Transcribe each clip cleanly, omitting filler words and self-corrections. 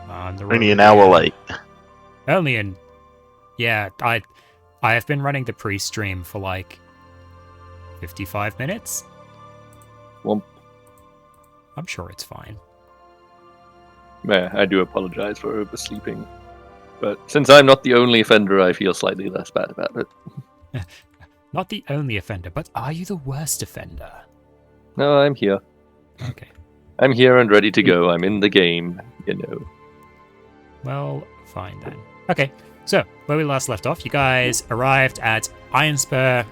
On the Only road an hour again. late. Only an... Yeah, I have been running the pre-stream for like 55 minutes. Well, I'm sure it's fine. yeah, I do apologize for oversleeping. But since I'm not the only offender, I feel slightly less bad about it. Not the only offender, but are you the worst offender? No, I'm here. Okay. I'm here and ready to go. I'm in the game, you know. Well, fine then. Okay, so where we last left off, you guys arrived at Ironspur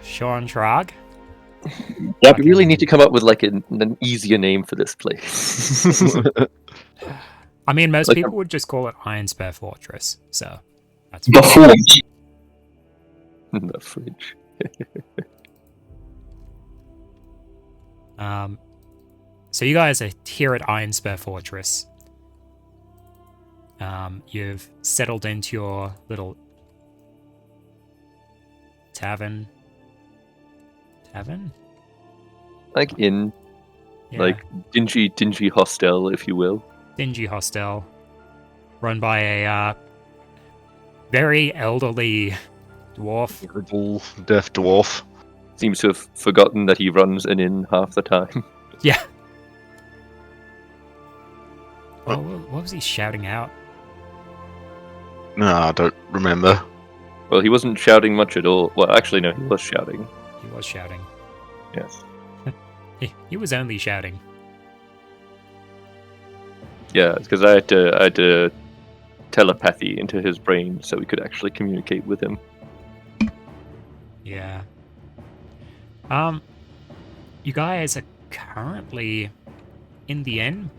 Sean-Trag. Yep. We really need to come up with like an easier name for this place. I mean, most Like people would just call it Ironspur Fortress, so that's The fine. Forge. The fridge. So you guys are here at Ironspur Fortress. You've settled into your little tavern. Tavern? Like inn, Yeah. like dingy hostel, if you will. Dingy hostel, run by a very elderly dwarf. Horrible deaf dwarf. Seems to have forgotten that he runs an inn half the time. Yeah. What was he shouting out? No, I don't remember. Well, he wasn't shouting much at all. Well, actually, no, he was shouting. He was shouting. Yes. He was only shouting. Yeah, because I had to telepathy into his brain so we could actually communicate with him. Yeah. You guys are currently in the inn.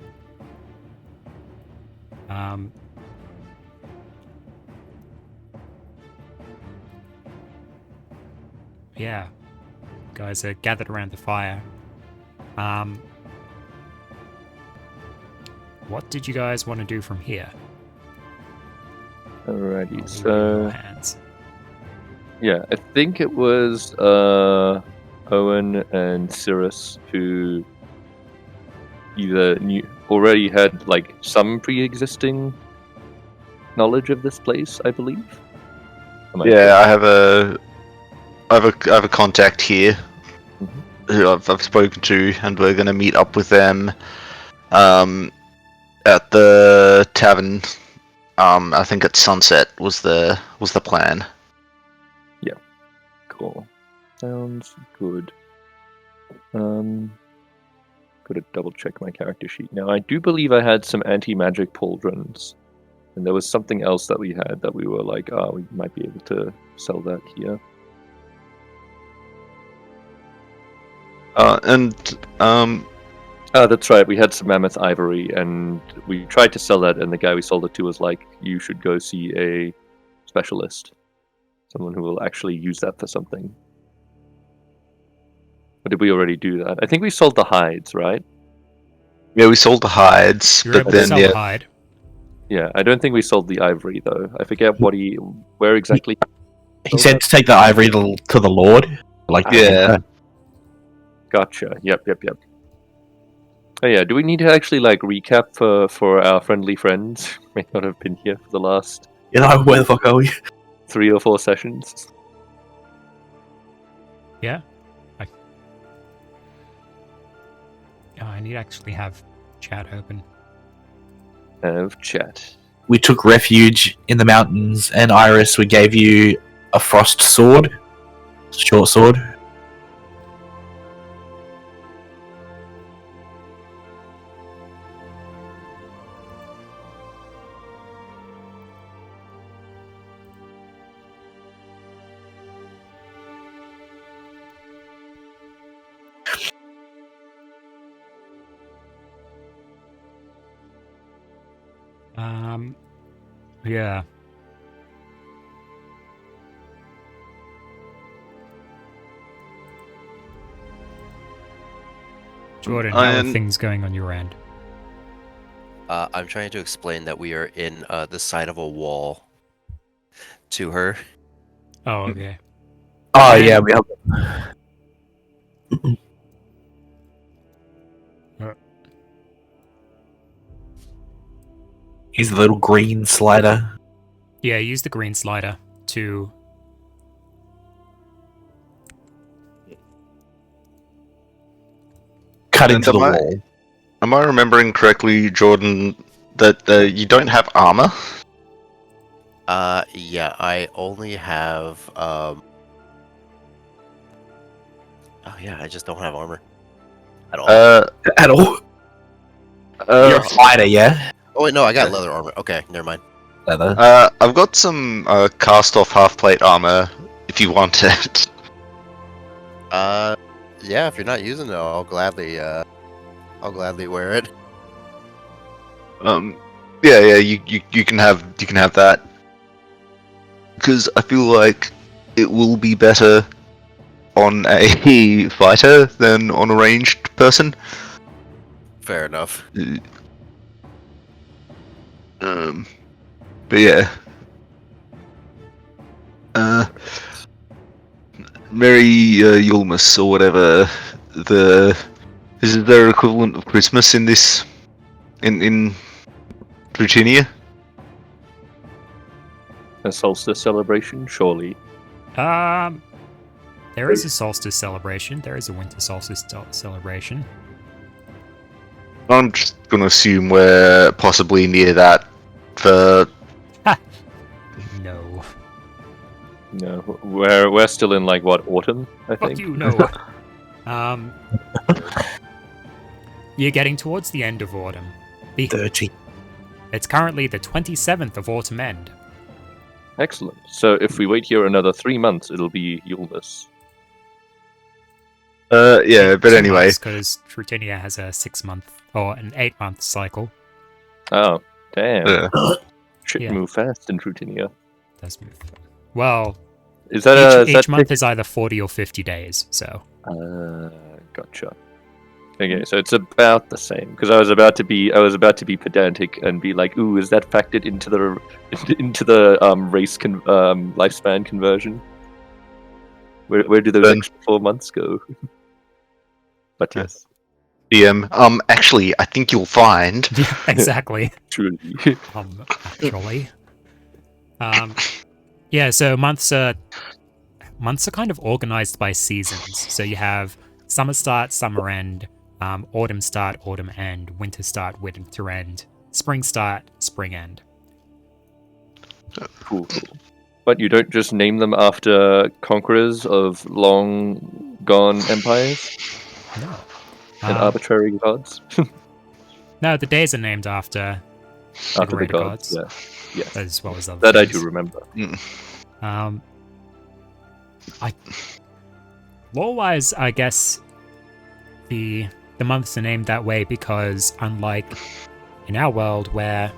Yeah. You guys are gathered around the fire. What did you guys want to do from here? Alrighty, I'll leave it in so your hands. yeah, I think it was Owen and Cirrus who either already had like some pre-existing knowledge of this place, I believe. Yeah, I have a contact here who I've spoken to, and we're gonna meet up with them at the tavern. I think at sunset was the plan. Cool. Sounds good. Gotta double check my character sheet. Now, I do believe I had some anti-magic pauldrons. And there was something else that we had that we were like, we might be able to sell that here. That's right. We had some mammoth ivory, and we tried to sell that, and the guy we sold it to was like, you should go see a specialist. Someone who will actually use that for something. Or did we already do that? I think we sold the hides, right? Yeah, we sold the hides, You're able but to then sell the hide. Yeah, I don't think we sold the ivory, though. I forget where exactly... He said to take the ivory to the Lord. Like Yeah. Gotcha. Yep. Oh yeah, do we need to actually like recap for our friendly friends who may not have been here for the last You know, where the fuck are we? 3 or 4 sessions? Yeah. I need to actually have chat open. Have chat. We took refuge in the mountains, and Iris, we gave you a frost sword. Short sword. Yeah. Jordan, how are things going on your end? I'm trying to explain that we are in the side of a wall to her. Oh, okay. Oh, yeah, we have... Use the little green slider. Yeah, use the green slider to... Cut And into the am I- wall. Am I remembering correctly, Jordan, that you don't have armor? Yeah, I only have, Oh yeah, I just don't have armor. At all. At all. You're a fighter, yeah? Oh wait, no, I got leather armor. Okay, never mind. Leather. I've got some cast-off half-plate armor, if you want it. Yeah, if you're not using it, I'll gladly wear it. Yeah, you can have that. Because I feel like it will be better on a fighter than on a ranged person. Fair enough. But yeah. Merry Yulmus or whatever. Is there equivalent of Christmas in this in Trutinia? A solstice celebration, surely. There is a solstice celebration. There is a winter solstice celebration. I'm just gonna assume we're possibly near that for No. No, we're still in like what, autumn? I Fuck think. you, no. You're getting towards the end of autumn. 30. It's currently the 27th of autumn end. Excellent. So if we wait here another 3 months, it'll be Yulmus. yeah, but anyway. Because Trutinia has a 6-month or an 8-month cycle. Oh, damn. Yeah. Shit Yeah. move fast in Trutinia. Does move. Well, Is that each month is either 40 or 50 days, so. Gotcha. Okay, so it's about the same. Because I was about to be pedantic and be like, "Ooh, is that factored into the race lifespan conversion? Where do those extra 4 months go?" But yes, DM. Actually, I think you'll find. Yeah, exactly. truly. Actually. Yeah, so months are kind of organized by seasons. So you have summer start, summer end, autumn start, autumn end, winter start, winter end, spring start, spring end. Cool. But you don't just name them after conquerors of long gone empires No. and arbitrary gods. No, the days are named after After the greater gods, yeah. Yes. as well as other That I things. do remember. Lore-wise, I guess the months are named that way because, unlike in our world where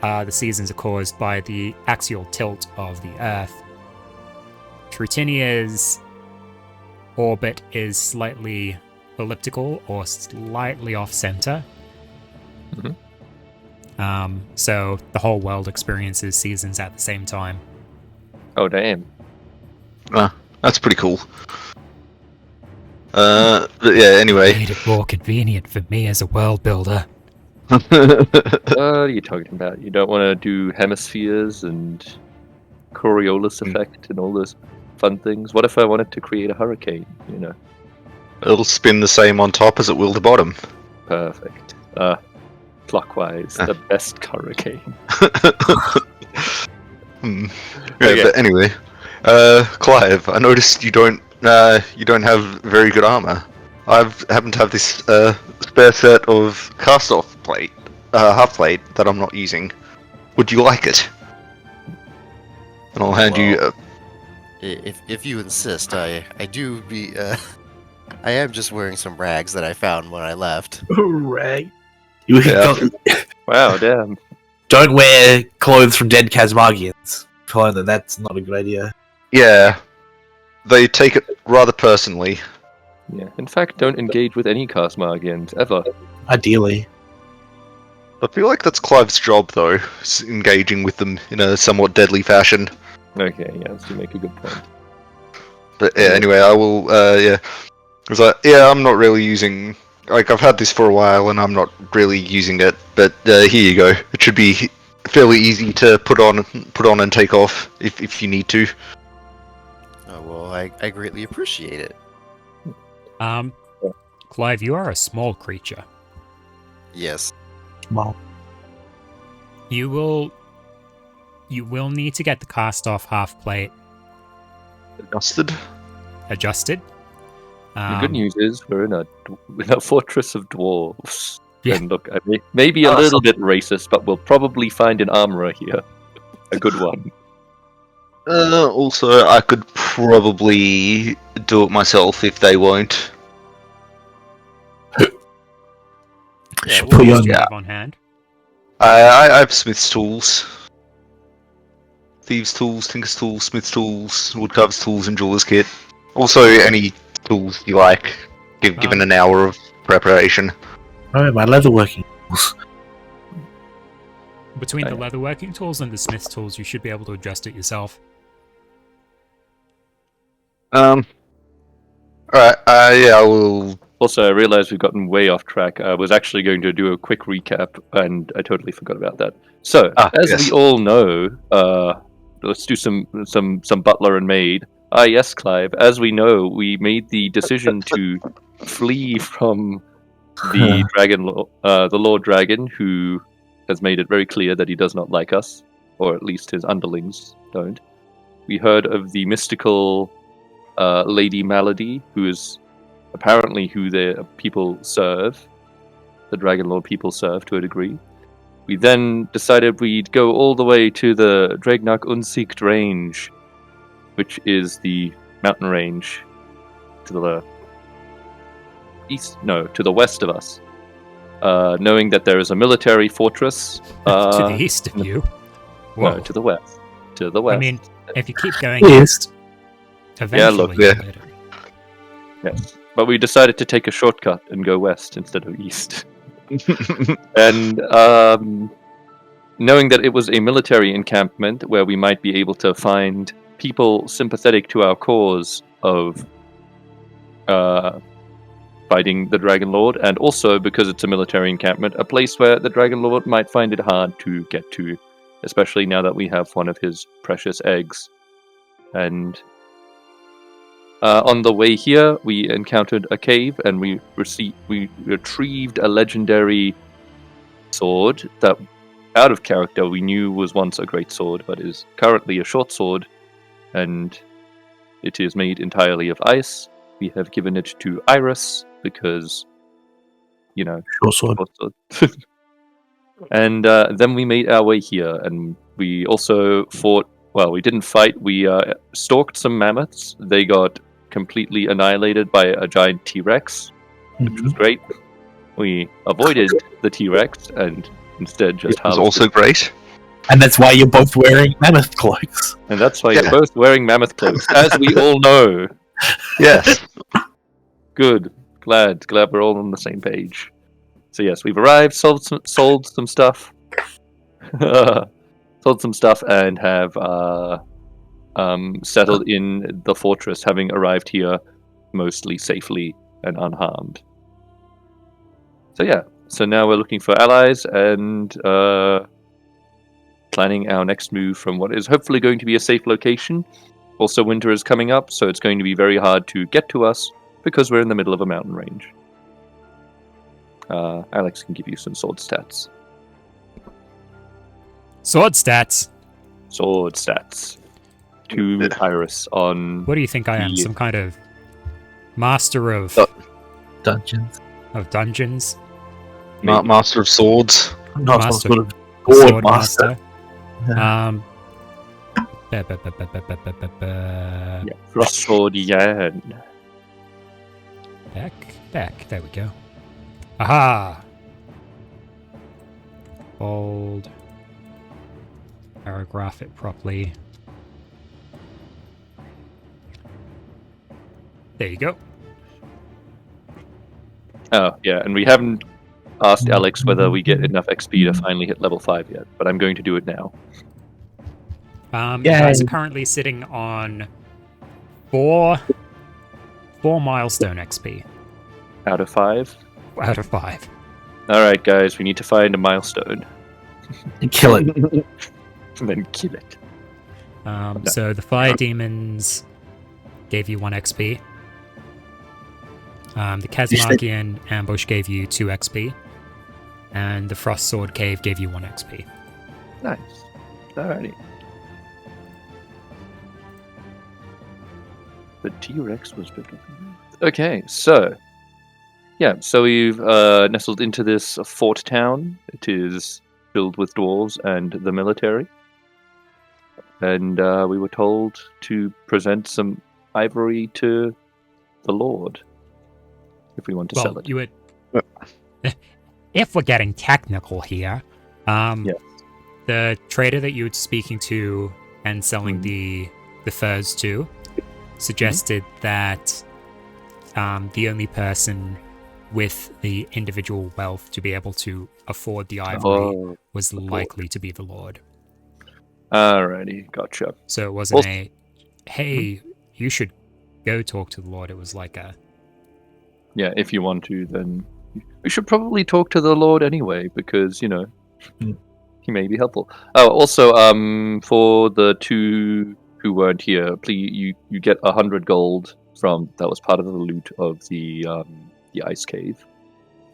the seasons are caused by the axial tilt of the Earth, Trutinia's orbit is slightly elliptical or slightly off-center. So the whole world experiences seasons at the same time. Oh, damn. That's pretty cool. But yeah. Anyway. Made it more convenient for me as a world builder. What are you talking about? You don't want to do hemispheres and Coriolis effect and all those fun things? What if I wanted to create a hurricane, you know? It'll spin the same on top as it will the bottom. Perfect. Clockwise, the best hurricane. Yeah, Okay. but anyway, Clive, I noticed you don't have very good armor. I happen to have this spare set of cast-off plate, half plate that I'm not using. Would you like it? And I'll hand you. If you insist, I do be. I am just wearing some rags that I found when I left. Hooray. Yeah. Wow, damn. Don't wear clothes from dead Kazmagians. Find that that's not a good idea. Yeah, they take it rather personally. Yeah. In fact, don't engage with any Karsmargians, ever. Ideally. I feel like that's Clive's job, though, engaging with them in a somewhat deadly fashion. Okay, yes, you make a good point. But yeah, anyway, I will. Yeah, because I'm not really using like I've had this for a while and I'm not really using it, but here you go. It should be fairly easy to put on and take off if you need to. Oh, well, I greatly appreciate it. Clive, you are a small creature. Yes. Well, You will need to get the cast off half plate Adjusted. adjusted. The good news is we're in a fortress of dwarves. Yeah. And look, I may be a little bit racist, but we'll probably find an armorer here. A good one. Also, I could probably do it myself if they won't. should What put you tools on. do you have on hand? I have Smith's tools. Thieves' tools, Tinker's tools, Smith's tools, Woodcarver's tools, and Jeweler's kit. Also, any tools you like, given an hour of preparation. Oh, my leatherworking tools. Between the leatherworking tools and the smith's tools, you should be able to adjust it yourself. Alright, yeah, I will. Also, I realized we've gotten way off track. I was actually going to do a quick recap, and I totally forgot about that. So, as yes. we all know, let's do some butler and maid. Ah, yes, Clive. As we know, we made the decision to flee from the the Lord Dragon, who has made it very clear that he does not like us, or at least his underlings don't. We heard of the mystical Lady Malady, who is apparently who their people serve, the Dragon Lord people serve to a degree. We then decided we'd go all the way to the Dragnak Unsiegt range, which is the mountain range to the to the west of us. Knowing that there is a military fortress To the east of you? Whoa. No, to the west. To the west. I mean, if you keep going Yes. east, eventually yeah. you'll hit it. yes. But we decided to take a shortcut and go west instead of east. And knowing that it was a military encampment where we might be able to find people sympathetic to our cause of fighting the Dragon Lord, and also because it's a military encampment, a place where the Dragon Lord might find it hard to get to, especially now that we have one of his precious eggs. And on the way here, we encountered a cave, and we retrieved a legendary sword that, out of character, we knew was once a great sword, but is currently a short sword, and it is made entirely of ice. We have given it to Iris because, Short sword. short sword. And then we made our way here, and we also fought. Well, we didn't fight. We stalked some mammoths. They got completely annihilated by a giant T-Rex, which was great. We avoided the T-Rex and instead just It was harvested. also great. And that's why you're both wearing mammoth cloaks. And that's why Yeah. you're both wearing mammoth cloaks, as we all know. Yes. Good. Glad we're all on the same page. So yes, we've arrived, sold some stuff, sold some stuff, and have settled in the fortress, having arrived here mostly safely and unharmed. So yeah, so now we're looking for allies and planning our next move from what is hopefully going to be a safe location. Also, winter is coming up, so it's going to be very hard to get to us because we're in the middle of a mountain range. Alex can give you some sword stats. Sword stats. Sword stats. To Iris on... What do you think I am? Yeah. Some kind of master of Dungeons. dungeons? Master of swords. Not some Master. sort of sword master. Um. Frostfordian. Back. There we go. Aha! Bold. Paragraph it properly. There you go. Oh, yeah, and we haven't asked Alex whether we get enough XP to finally hit level 5 yet, but I'm going to do it now. You guys Yay. are currently sitting on four milestone XP. Out of 5? out of 5. All right, guys, we need to find a milestone And kill it. and then kill it. So the fire demons gave you 1 XP. The Kazmagian ambush gave you 2 XP. And the Frost Sword Cave gave you 1 XP. Nice. Alrighty. The T-Rex was bigger. Okay, so so we've nestled into this fort town. It is filled with dwarves and the military, and we were told to present some ivory to the Lord if we want to sell it. You would. If we're getting technical here, the trader that you were speaking to and selling the furs to suggested that the only person with the individual wealth to be able to afford the ivory was likely to be the Lord. Alrighty, gotcha. So it wasn't hey, you should go talk to the Lord. It was like a... Yeah, if you want to, then we should probably talk to the Lord anyway, because, he may be helpful. Oh, also, for the 2 who weren't here, please, you get 100 gold that was part of the loot of the ice cave.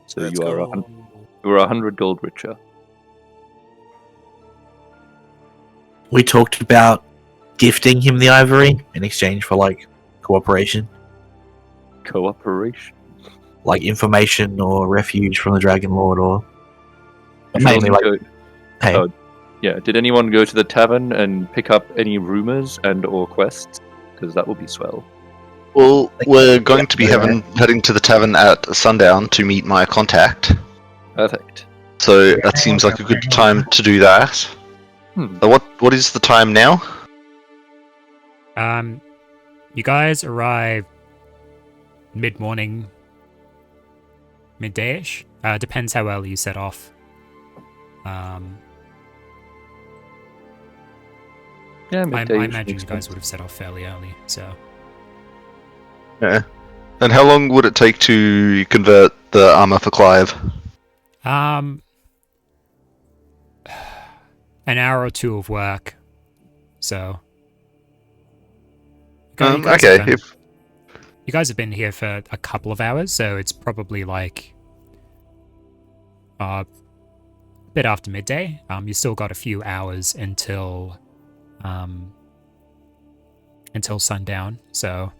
So Let's you are go. 100 gold richer. We talked about gifting him the ivory in exchange for cooperation, Cooperation. like information or refuge from the Dragon Lord, or Should mainly also go- hey, Oh. Yeah, did anyone go to the tavern and pick up any rumors and or quests? Because that will be swell. Well, we're going to be heading to the tavern at sundown to meet my contact. Perfect. So that seems like a good time to do that. So what is the time now? You guys arrive mid-morning, midday-ish. Depends how early you set off. Yeah, I midday imagine makes you guys sense. would have set off fairly early, so... Yeah. And how long would it take to convert the armor for Clive? An hour or 2 of work, so... You guys have been here for a couple of hours, so it's probably a bit after midday. You still got a few hours until sundown, so...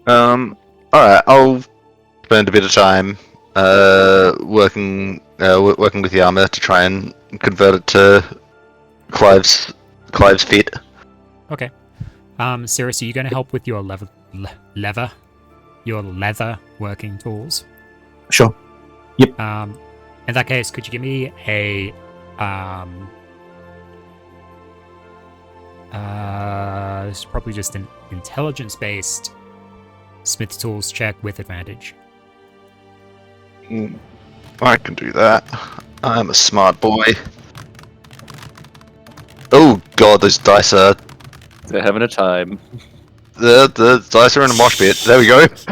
Alright, I'll spend a bit of time working with the armor to try and convert it to Clive's fit. Okay. Cirrus, are you going to help with your leather working tools? sure. In that case, could you give me a this is probably just an intelligence-based Smith tools check with advantage. I can do that. I'm a smart boy. Oh god, those dice are... They're having a time. The dice are in a mosh pit. There we go. It's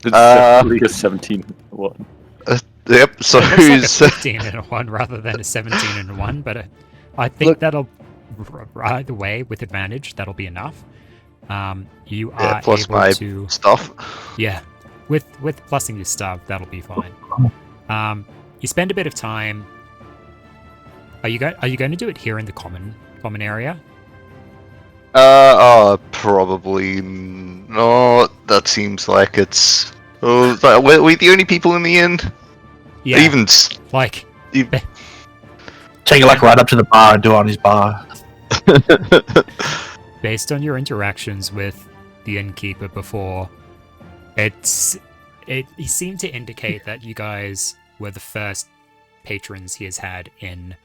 definitely a 17-1. Yep, so It looks like a who's... 15 and a 1 rather than a 17 and a 1, but I think that'll... Either way, with advantage, that'll be enough. You are plus able my to... stuff. Yeah, with plussing your stuff, that'll be fine. You spend a bit of time. Are you going to do it here in the common area? Probably not. That seems like it's... Oh, we're the only people in the inn? Yeah. Even... Like... Take it right up to the bar and do it on his bar. Based on your interactions with the innkeeper before, he seemed to indicate that you guys were the first patrons he has had in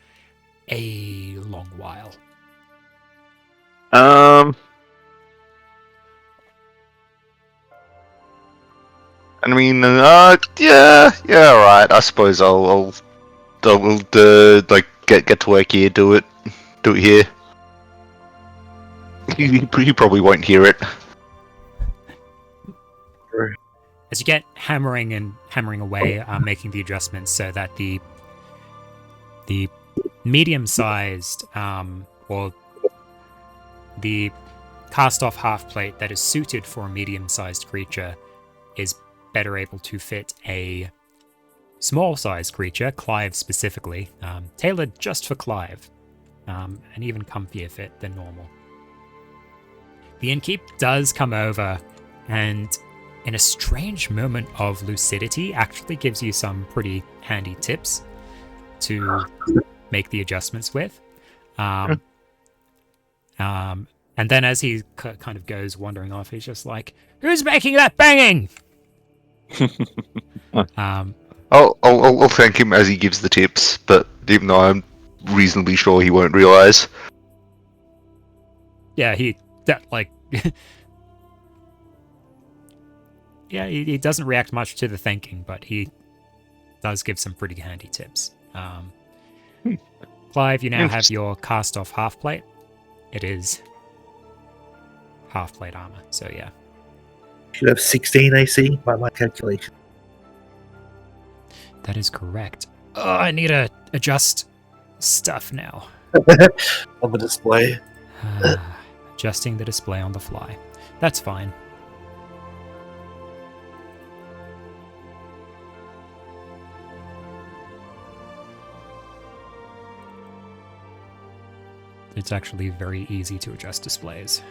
a long while. I mean, yeah, right. I suppose I'll get to work here. Do it here. He probably won't hear it. as you get hammering away, making the adjustments so that the medium-sized or the cast-off half plate that is suited for a medium-sized creature is better able to fit a small-sized creature, Clive specifically, tailored just for Clive, an even comfier fit than normal. The innkeep does come over and, in a strange moment of lucidity, actually gives you some pretty handy tips to make the adjustments with. And then as he kind of goes wandering off, he's just like, "Who's making that banging?" I'll thank him as he gives the tips, but even though I'm reasonably sure he won't realise. Yeah, he doesn't react much to the thanking, but he does give some pretty handy tips. Clive, you now have your cast-off half-plate. It is half-plate armor, so yeah. Should have 16 AC by my calculation. That is correct. Oh, I need to adjust stuff now. On the display. Adjusting the display on the fly. That's fine. It's actually very easy to adjust displays.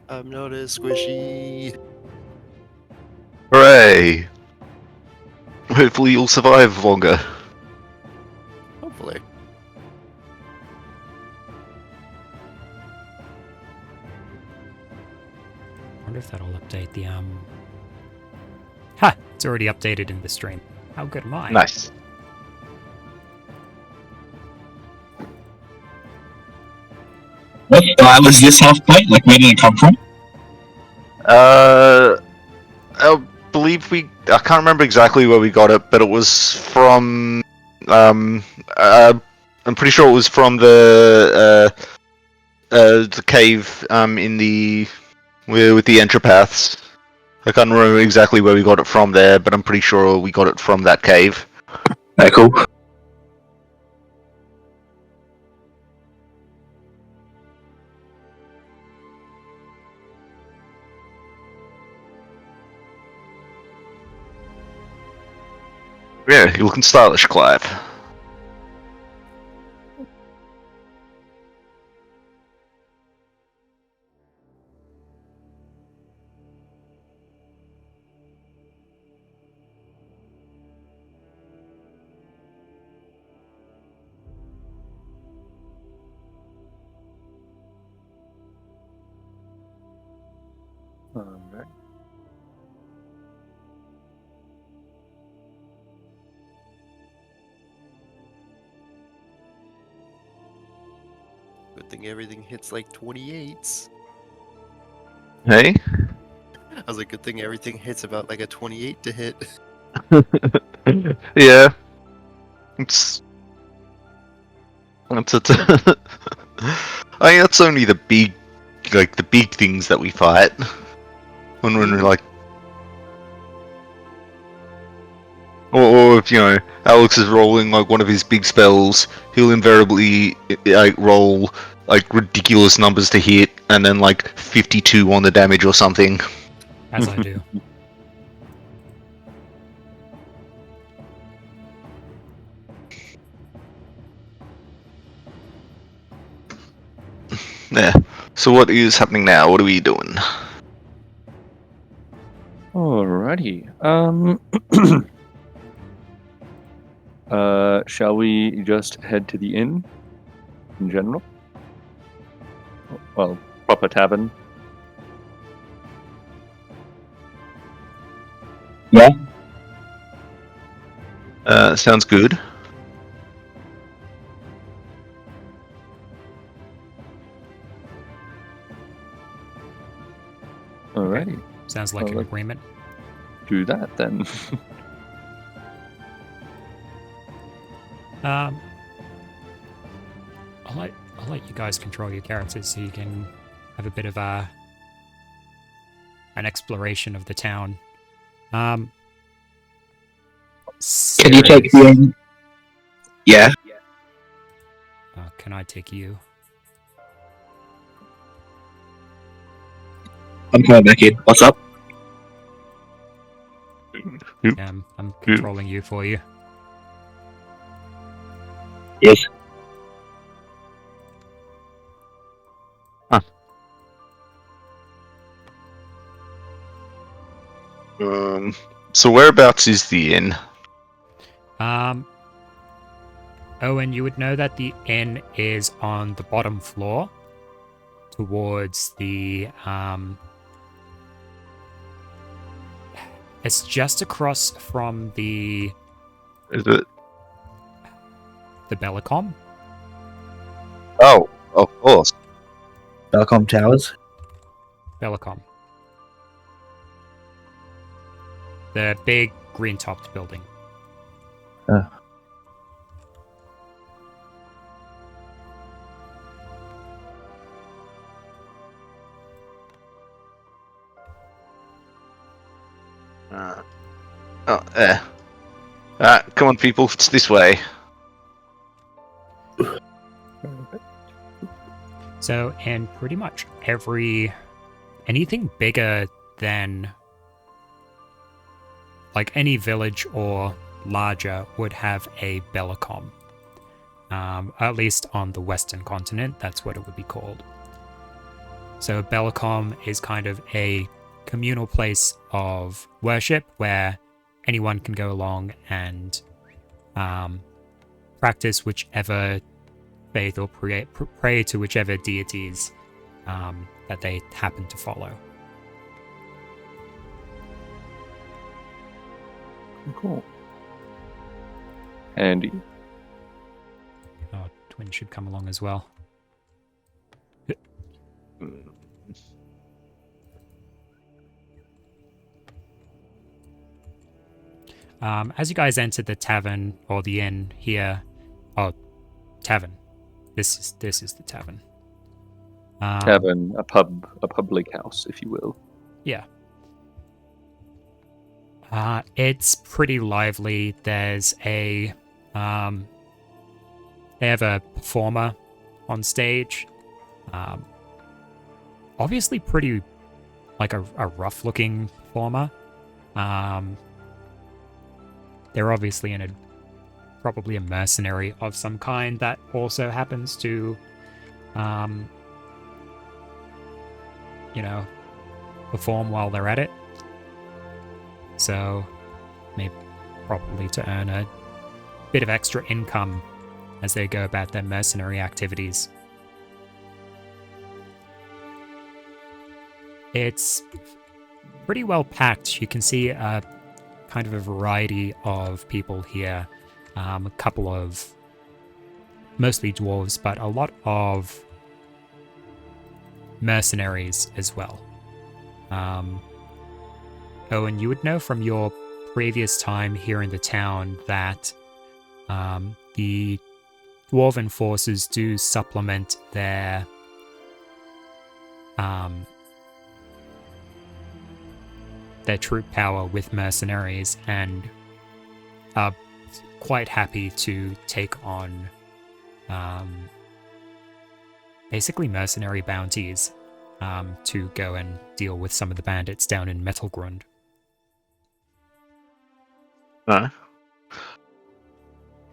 I'm not as squishy. Hooray! Hopefully you'll survive longer. Hopefully. I wonder if that'll update the Ha! It's already updated in the stream. How good am I? Nice. What style is this half plate? Like, where did it come from? I believe I can't remember exactly where we got it, but it was from. I'm pretty sure it was from the cave in the with the entropaths. I can't remember exactly where we got it from there, but I'm pretty sure we got it from that cave. Okay, cool. Yeah, you're looking stylish, Clive. Alright. Good thing everything hits like 28s. Hey? I was like, good thing everything hits about like a 28 to hit. Yeah. It's. I mean, that's only the big things that we fight. When we're like. Or if, Alex is rolling like one of his big spells, he'll invariably roll like ridiculous numbers to hit and then like 52 on the damage or something. As I do. Yeah. So what is happening now? What are we doing? Alrighty. Shall we just head to the inn in general? Well, proper tavern. Sounds good. Sounds like an Well, agreement. Do that then. Um, I'll let you guys control your characters so you can have a bit of an exploration of the town. Can you take Sirius. the? Yeah. Can I take you? I'm coming back in. What's up? Yeah, I'm controlling you for you. Yes. So whereabouts is the inn? Owen, you would know that the inn is on the bottom floor towards the it's just across from the Is it? Bellicom. Oh, of course. Belcom Towers. Bellicom. The big green topped building. There. Come on, people. It's this way. So, in pretty much anything bigger than like any village or larger would have a Bellicom. At least on the Western continent, that's what it would be called. So Bellicom is kind of a communal place of worship where anyone can go along and practice whichever faith or pray to whichever deities that they happen to follow. Cool. Handy. Oh, Twin should come along as well. As you guys enter the tavern or the inn here, tavern. This is the tavern. Tavern, a public house, if you will. Yeah. It's pretty lively. There's they have a performer on stage. Obviously pretty like a rough looking performer. They're obviously probably a mercenary of some kind that also happens to perform while they're at it. So, maybe probably to earn a bit of extra income as they go about their mercenary activities. It's pretty well packed. You can see a kind of a variety of people here. A couple of mostly dwarves, but a lot of mercenaries as well. And you would know from your previous time here in the town that the dwarven forces do supplement their troop power with mercenaries and are quite happy to take on basically mercenary bounties to go and deal with some of the bandits down in Metalgrund. No.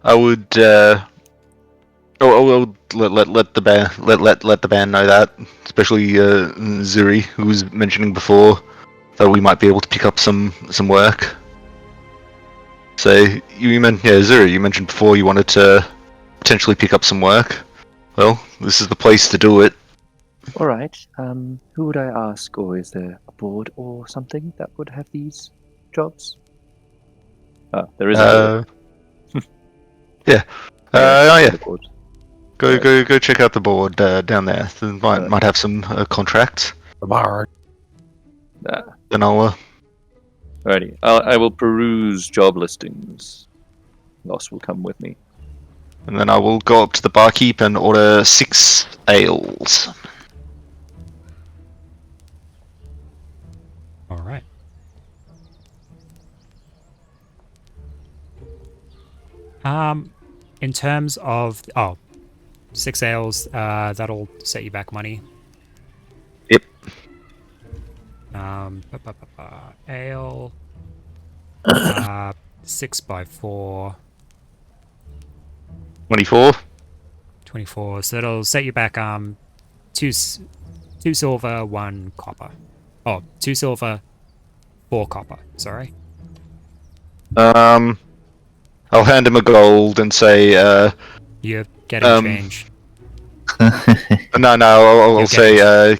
I would. I would let the band let the band know that, especially Zuri, who was mentioning before that we might be able to pick up some work. So you mentioned, Zuri, you mentioned before you wanted to potentially pick up some work. Well, this is the place to do it. All right. Who would I ask, or is there a board or something that would have these jobs? There is a board. Yeah. The board. Go check out the board down there. Might have some contracts. The bar. Then I'll. Alrighty. I will peruse job listings. Loss will come with me. And then I will go up to the barkeep and order 6 ales. All right. In terms of 6 ales, that'll set you back money. Yep. Ale, 6 by 4, 24. 24. So that'll set you back 2 silver, 1 copper. Oh, 2 silver, 4 copper. Sorry. I'll hand him a gold and say, You're getting change. no, I'll You're say,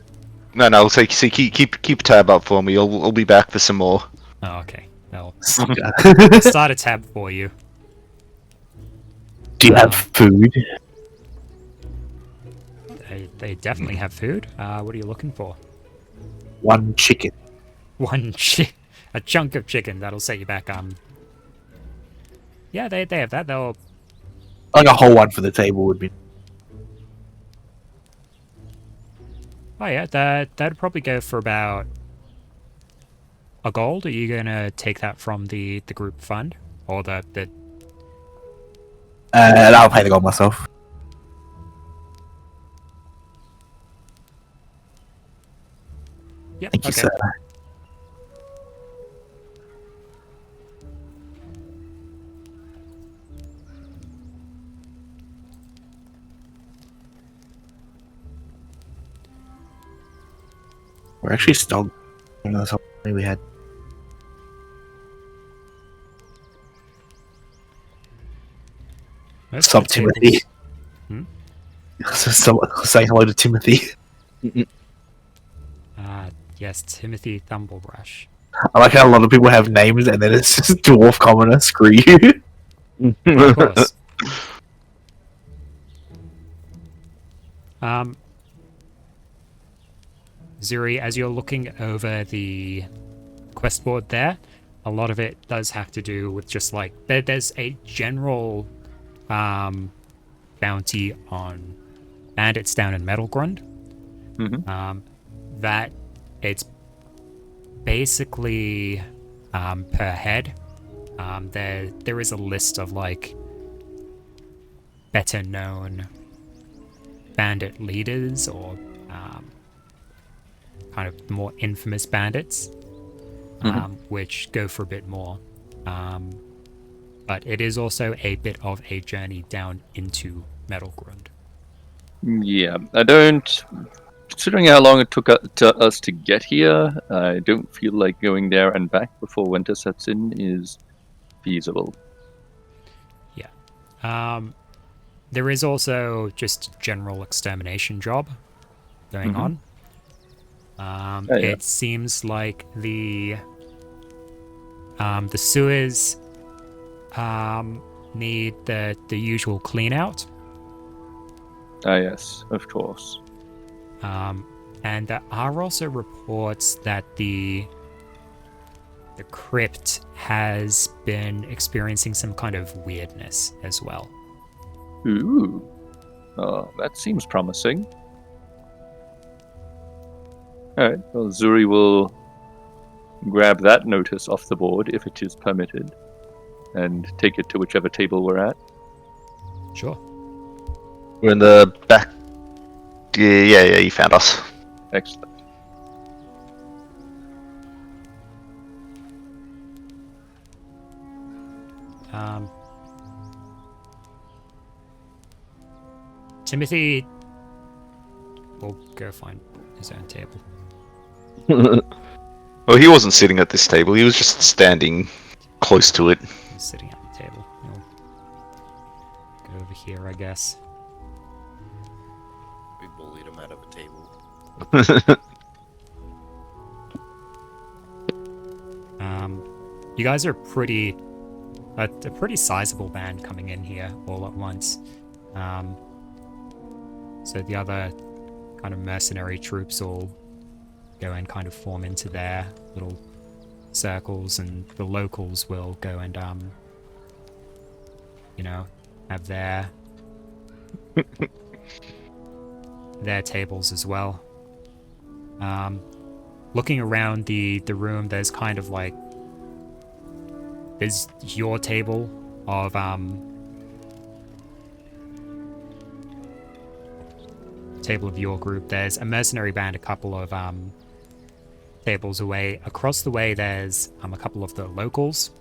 I'll say, see, keep a tab up for me. I'll be back for some more. Oh, okay. I'll start a tab for you. Do you have food? They definitely have food. What are you looking for? 1 chicken. A chunk of chicken. That'll set you back. Yeah, they have that. They'll. Like a whole one for the table would be. Oh yeah, that'd probably go for about a gold. Are you gonna take that from the group fund or the? And I'll pay the gold myself. Yep. Thank you, Okay. sir. We're actually still. That's how many we had. Most Sup, of the Timothy? tables- Hmm? Say hello to Timothy. Yes, Timothy Thumblebrush. I like how a lot of people have names and then it's just dwarf commoner. Screw you. Of course. Zuri, as you're looking over the quest board there, a lot of it does have to do with just like there's a general bounty on bandits down in Metalgrund. That it's basically per head. There is a list of like better known bandit leaders or kind of more infamous bandits, which go for a bit more. But it is also a bit of a journey down into Metalgrund. Yeah, I don't. Considering how long it took us to get here, I don't feel like going there and back before winter sets in is feasible. Yeah. There is also just general extermination job going on. It seems like the sewers need the usual clean out. Ah, yes, of course. And there are also reports that the crypt has been experiencing some kind of weirdness as well. Ooh. Oh, that seems promising. Alright, well, Zuri will grab that notice off the board, if it is permitted, and take it to whichever table we're at. Sure. We're in the back. Yeah, you found us. Excellent. Timothy will go find his own table. Well, he wasn't sitting at this table. He was just standing close to it. He's sitting at the table. He'll go over here, I guess. We bullied him out of a table. You guys are a pretty sizable band coming in here all at once. So the other kind of mercenary troops all go and kind of form into their little circles, and the locals will go and have their tables as well. Looking around the room, there's kind of like there's your table of table of your group. There's a mercenary band a couple of tables away. Across the way, there's a couple of the locals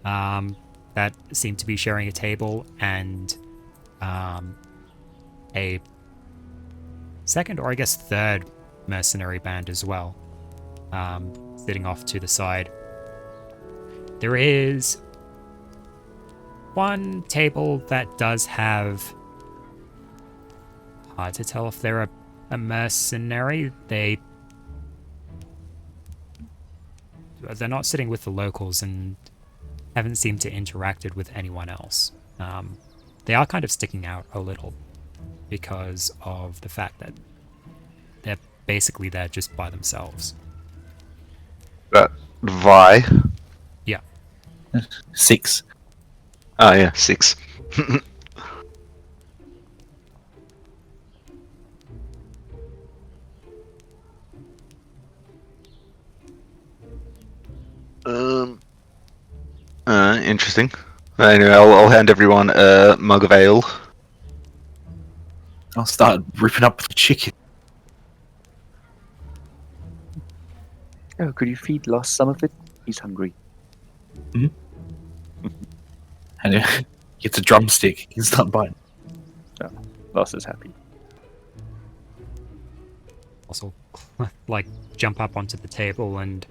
that seem to be sharing a table, and a second, or I guess third, mercenary band as well, sitting off to the side. There is one table that does have, hard to tell if they're a mercenary. They're not sitting with the locals and haven't seemed to interacted with anyone else. They are kind of sticking out a little because of the fact that they're basically there just by themselves. Vi. Yeah. 6. Oh yeah, 6. Interesting. Anyway, I'll hand everyone a mug of ale. I'll start ripping up the chicken. Oh, could you feed Lost some of it? He's hungry. And he gets a drumstick. He can start biting. Lost is happy. Also, like, jump up onto the table and...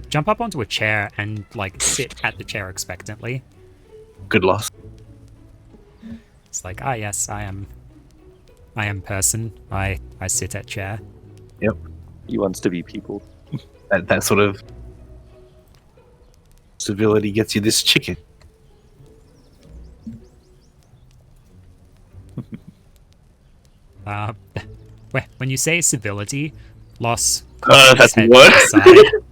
jump up onto a chair and, like, sit at the chair expectantly. Good loss. It's like, yes, I am person. I sit at chair. Yep. He wants to be people. That sort of civility gets you this chicken. When you say civility, Loss That's head what? to the side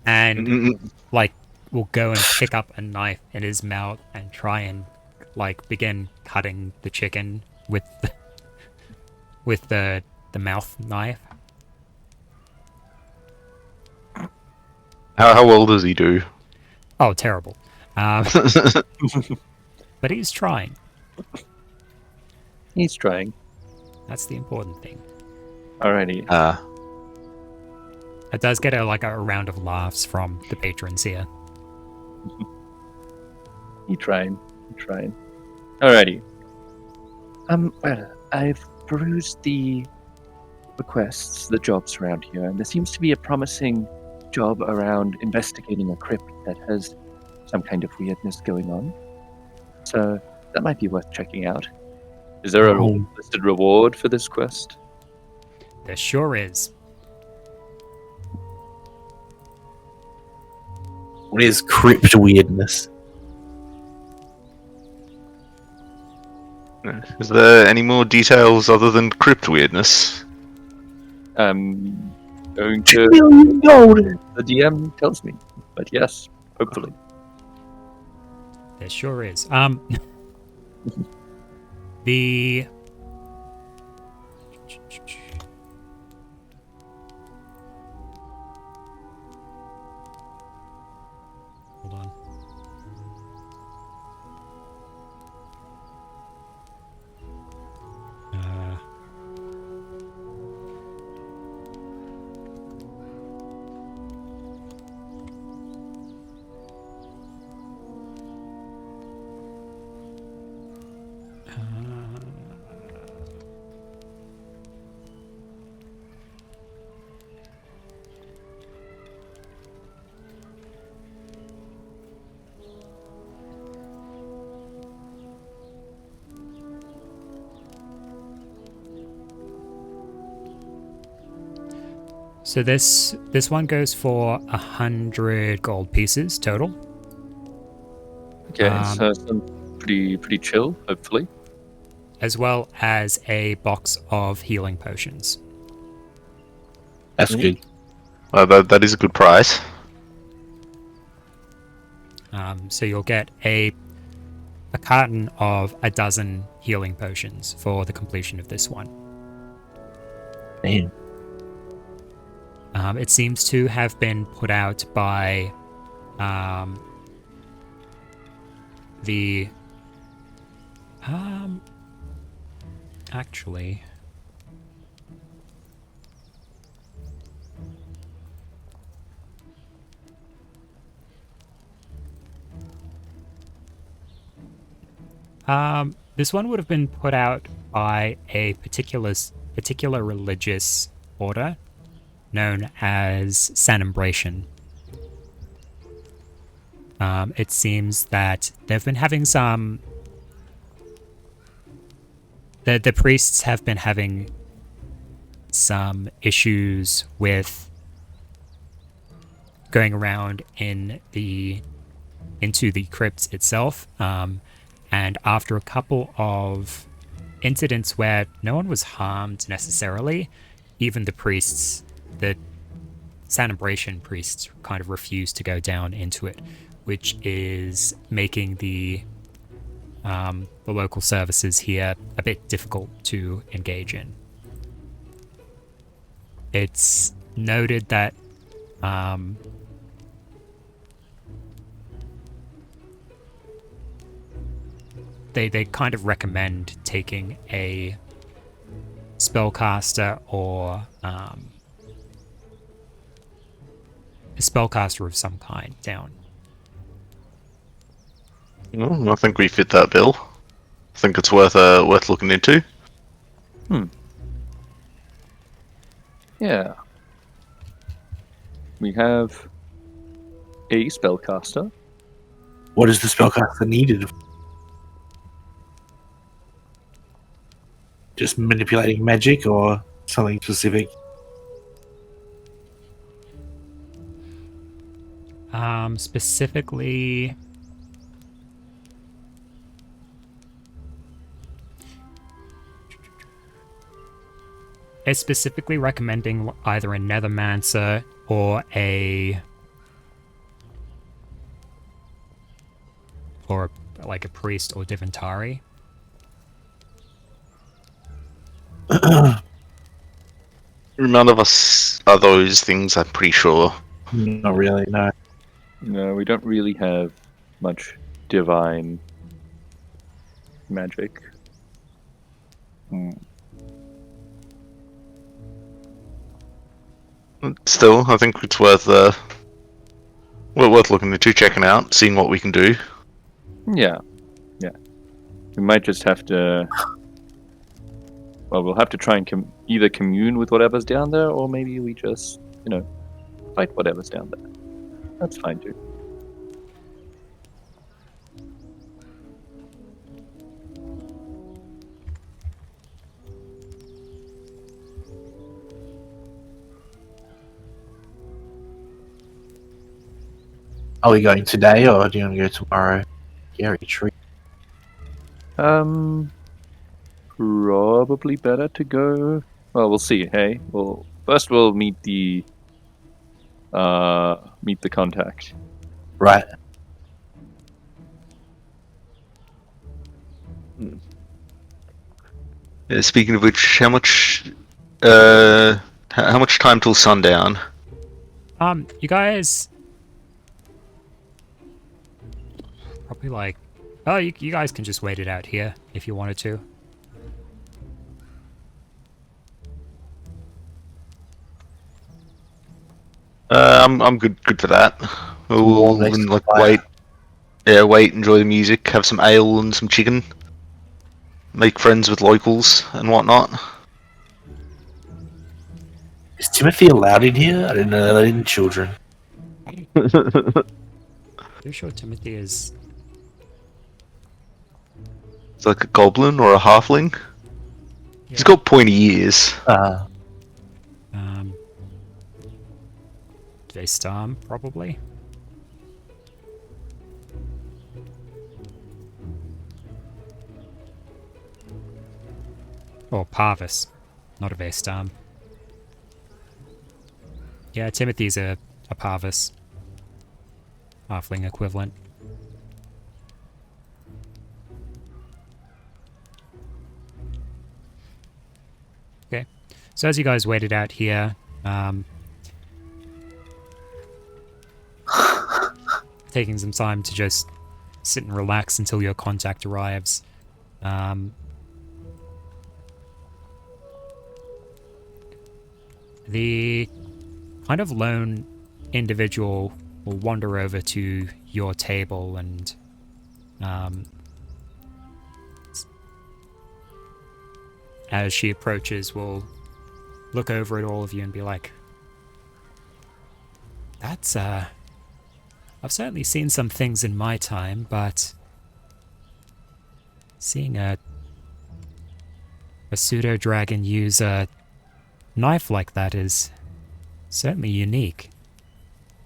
and like will go and pick up a knife in his mouth and try and like begin cutting the chicken with the mouth knife. How well does he do? Oh, terrible. But he's trying. He's trying. That's the important thing. Alrighty. It does get a round of laughs from the patrons here. He trying. Alrighty. Well, I've perused the requests, the jobs around here, and there seems to be a promising job around investigating a crypt that has some kind of weirdness going on. So that might be worth checking out. Is there a listed reward for this quest? There sure is. What is crypt weirdness? Is there any more details other than crypt weirdness? Going $2 to million gold. the DM tells me, but yes, hopefully. There sure is. The hold on. So this one goes for 100 gold pieces total. Okay, so some pretty chill, hopefully. As well as a box of healing potions. That's good. That is a good price. So you'll get a carton of a dozen healing potions for the completion of this one. Damn. It seems to have been put out by the actually this one would have been put out by a particular religious order known as Sanambration. It seems that they've been having some... The priests have been having some issues with going around into the crypt itself. And after a couple of incidents where no one was harmed necessarily, even the priests, the Sanambration priests, kind of refused to go down into it, which is making the local services here a bit difficult to engage in. It's noted that they kind of recommend taking a spellcaster or a spellcaster of some kind down. Well, I think we fit that bill. I think it's worth looking into. Yeah. We have a spellcaster. What is the spellcaster needed? Just manipulating magic or something specific? Specifically, it's specifically recommending either a Nethermancer or like a priest or Divintari. None of us are those things, I'm pretty sure. Not really, no. No, we don't really have much divine magic. Still, I think it's worth looking into, checking out, seeing what we can do. Yeah. We might just have to... Well, we'll have to try and either commune with whatever's down there, or maybe we just, fight whatever's down there. That's fine too. Are we going today or do you want to go tomorrow? Scary tree. Probably better to go. Well, we'll see. Hey, first we'll meet the contact. Right. Speaking of which, how much time till sundown? You guys probably like... Oh, you guys can just wait it out here if you wanted to. I'm good for that. We'll wait. Yeah, wait, enjoy the music, have some ale and some chicken, make friends with locals and whatnot. Is Timothy allowed in here? I didn't know they didn't children. Pretty sure Timothy is... It's like a goblin or a halfling. Yeah. He's got pointy ears. Daystorm, probably. Or Parvis, not a Vaystorm. Yeah, Timothy's a Parvis. Halfling equivalent. Okay. So as you guys waited out here, taking some time to just sit and relax until your contact arrives. The kind of lone individual will wander over to your table and as she approaches will look over at all of you and be like, that's I've certainly seen some things in my time, but seeing a pseudo dragon use a knife like that is certainly unique.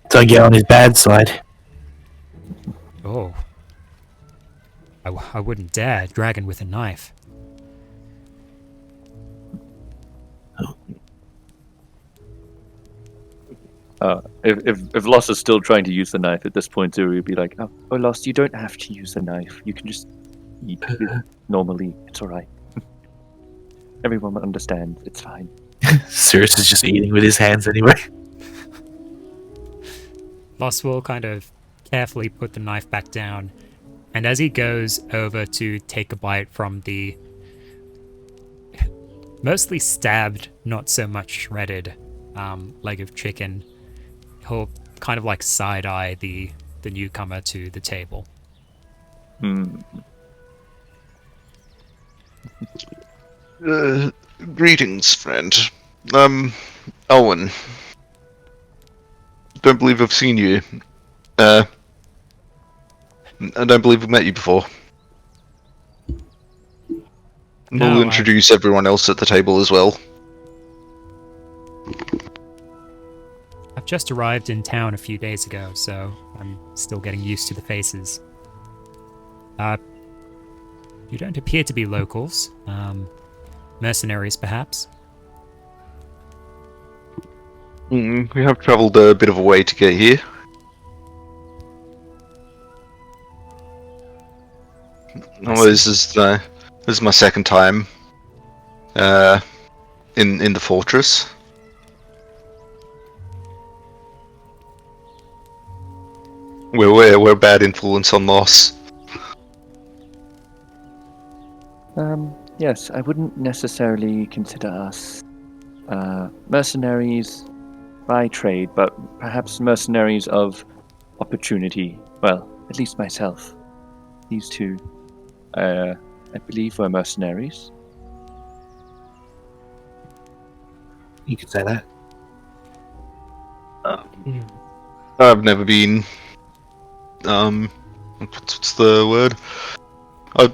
Don't get on his bad side. Oh, I wouldn't dare. Dragon with a knife. If Loss is still trying to use the knife at this point, Zuri would be like, "Oh, Loss, you don't have to use the knife. You can just eat it normally. It's all right. Everyone will understand. It's fine." Sirius is just eating with his hands anyway. Loss will kind of carefully put the knife back down, and as he goes over to take a bite from the mostly stabbed, not so much shredded leg of chicken, he'll kind of like side-eye the newcomer to the table. Greetings, friend. Owen. Don't believe I've seen you. I don't believe I've met you before. No, We'll introduce everyone else at the table as well. I've just arrived in town a few days ago, so I'm still getting used to the faces. You don't appear to be locals. Mercenaries, perhaps? We have travelled a bit of a way to get here. Oh, this is my second time in the fortress. We're a bad influence on Loss. Yes, I wouldn't necessarily consider us mercenaries by trade, but perhaps mercenaries of opportunity. Well, at least myself. These two, I believe, were mercenaries. You could say that. I've never been. What's the word? I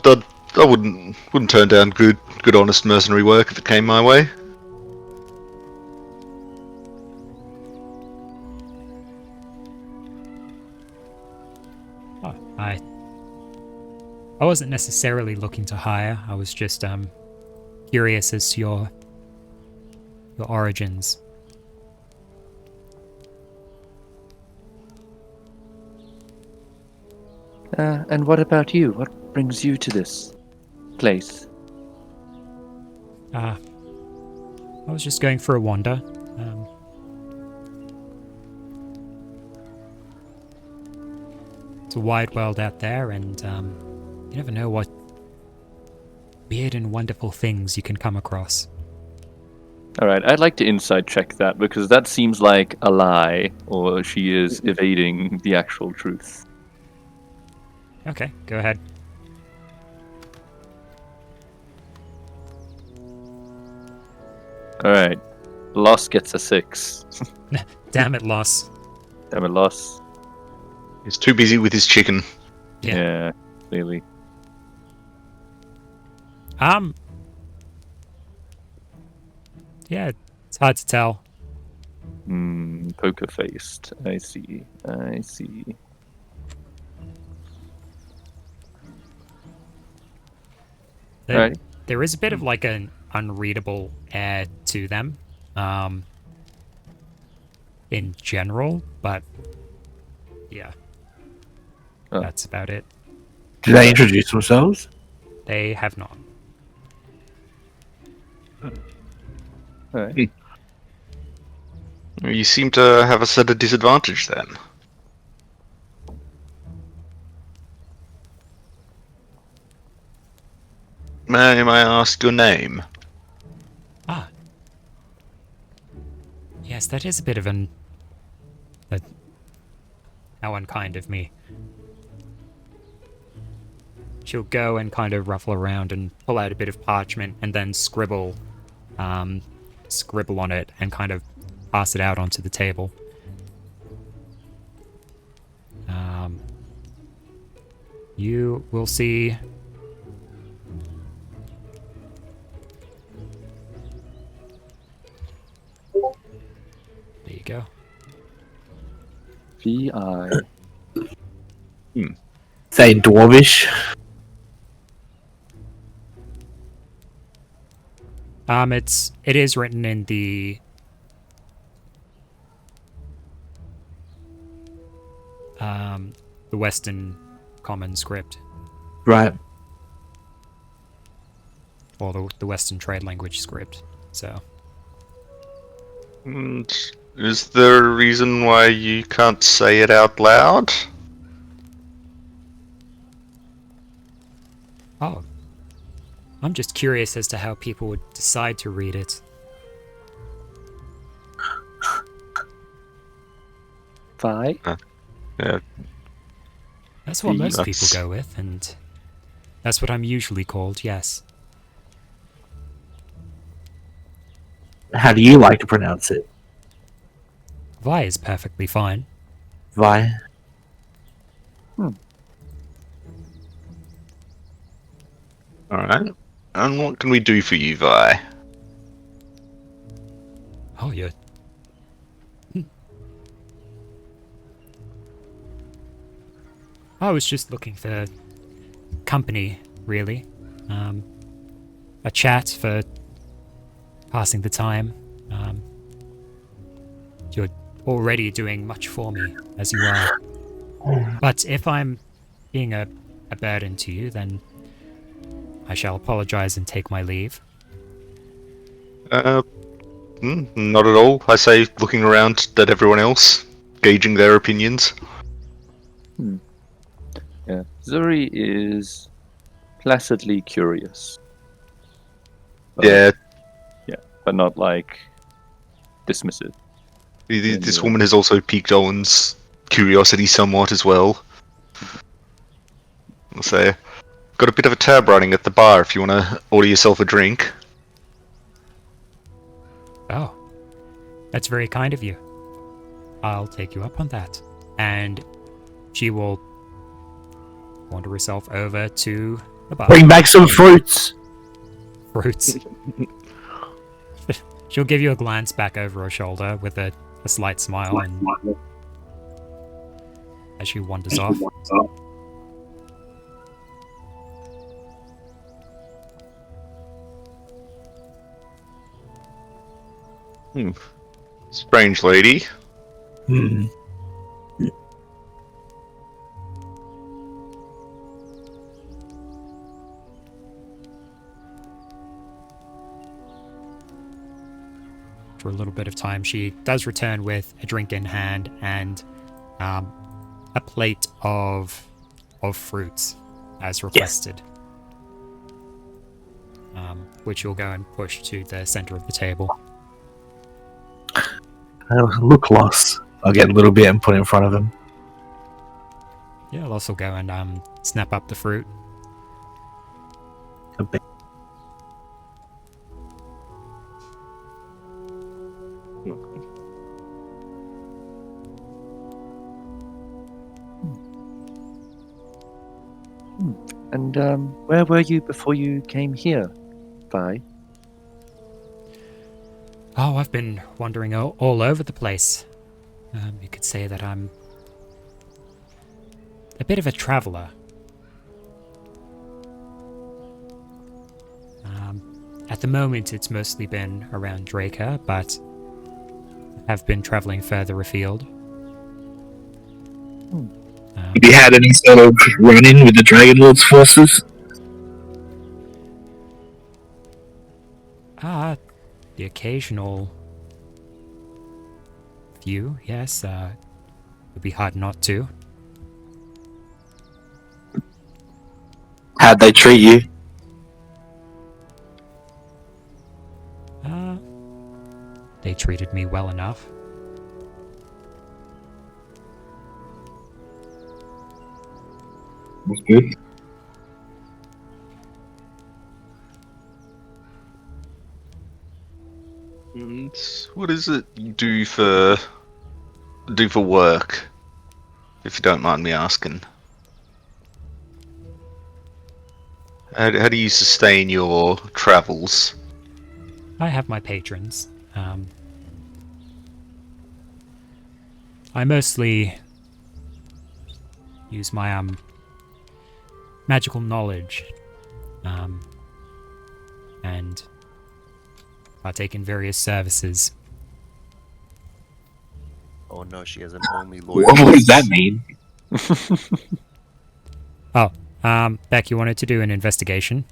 wouldn't turn down good, honest mercenary work if it came my way. Oh, I wasn't necessarily looking to hire. I was just curious as to your origins. And what about you? What brings you to this place? I was just going for a wander. It's a wide world out there, and you never know what weird and wonderful things you can come across. Alright, I'd like to inside check that, because that seems like a lie, or she is evading the actual truth. Okay, go ahead. Alright. Loss gets a 6. Damn it, Loss. Damn it, Loss. He's too busy with his chicken. Yeah, clearly. Yeah, it's hard to tell. Poker faced. I see. Right. There is a bit of like an unreadable air to them. Yeah, in general, but yeah, Oh. that's about it. Do they introduce themselves? They have not. Alright. You seem to have us at a disadvantage then. May I ask your name? Ah. Yes, that is a bit of how unkind of me. She'll go and kind of ruffle around and pull out a bit of parchment and then scribble on it and kind of pass it out onto the table. You will see. There you go. VI. Say Dwarvish. It is written in the Western Common script, Right. or the Western Trade Language script. So, And is there a reason why you can't say it out loud? oh, I'm just curious as to how people would decide to read it. Vi? Yeah, That's what most people That's- go with, and that's what I'm usually called. Yes. How do you like to pronounce it? Vi is perfectly fine. Vi. alright. And what can we do for you, Vi? Oh, you're. I was just looking for company, really. A chat for passing the time. You're already doing much for me, as you are. But if I'm being a burden to you, then I shall apologize and take my leave. Not at all. I say, looking around at everyone else, gauging their opinions. Yeah. Zuri is placidly curious. Yeah, But not like dismissive. this woman has also piqued Owen's curiosity somewhat as well. I'll say, got a bit of a tab running at the bar if you want to order yourself a drink. Oh, that's very kind of you. I'll take you up on that. And she will wander herself over to the bar. Bring back some fruits. Fruits. She'll give you a glance back over her shoulder with a slight smile and as she wanders off. Strange lady. Hmm. For a little bit of time, she does return with a drink in hand and a plate of fruits as requested. Which you'll go and push to the center of the table. Look lost. I'll get a little bit and put it in front of him. Yeah, I'll also go and snap up the fruit. A bit. And where were you before you came here, Vi? Oh, I've been wandering all over the place. You could say that I'm a bit of a traveler. At the moment, it's mostly been around Draker, but have been traveling further afield. Have you had any sort of run-in with the Dragon Lord's forces? The occasional few, yes. It'd be hard not to. How'd they treat you? They treated me well enough. That's good. And what is it you do for work? If you don't mind me asking. How do you sustain your travels? I have my patrons. I mostly use my magical knowledge and partake in various services. Oh no, she has an only What loyal. does that mean? Beck, you wanted to do an investigation?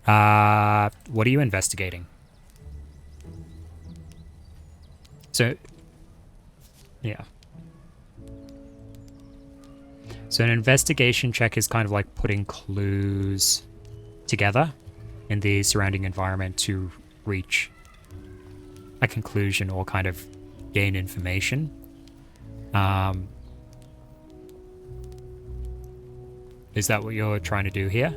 What are you investigating? So, yeah. So an investigation check is kind of like putting clues together in the surrounding environment to reach a conclusion or kind of gain information. Is that what you're trying to do here?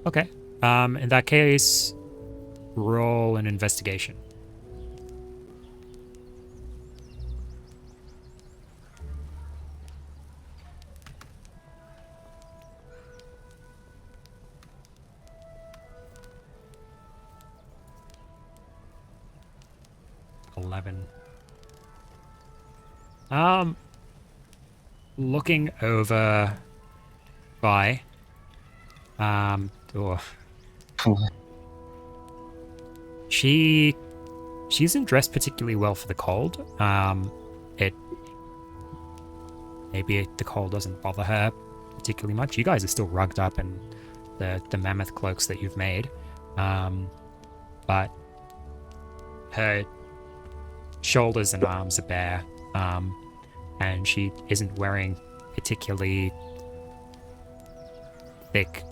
Okay. In that case, roll an investigation. Looking over by, she isn't dressed particularly well for the cold. Maybe the cold doesn't bother her particularly much. You guys are still rugged up in the mammoth cloaks that you've made, but her shoulders and arms are bare, and she isn't wearing particularly thick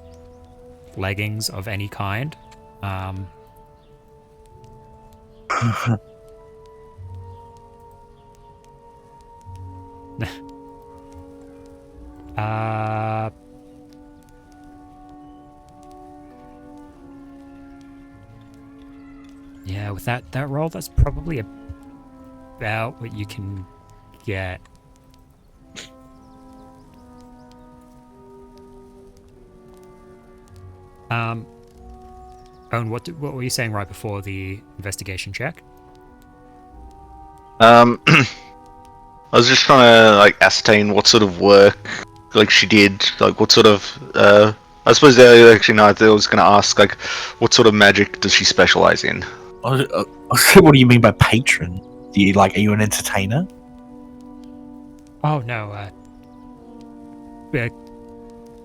leggings of any kind. Yeah, with that roll, that's probably about what you can get. Owen, what were you saying right before the investigation check? I was just trying to like ascertain what sort of work like she did, like what sort of I suppose actually no, I was gonna ask like what sort of magic does she specialize in? What do you mean by patron? Do you are you an entertainer? Oh no,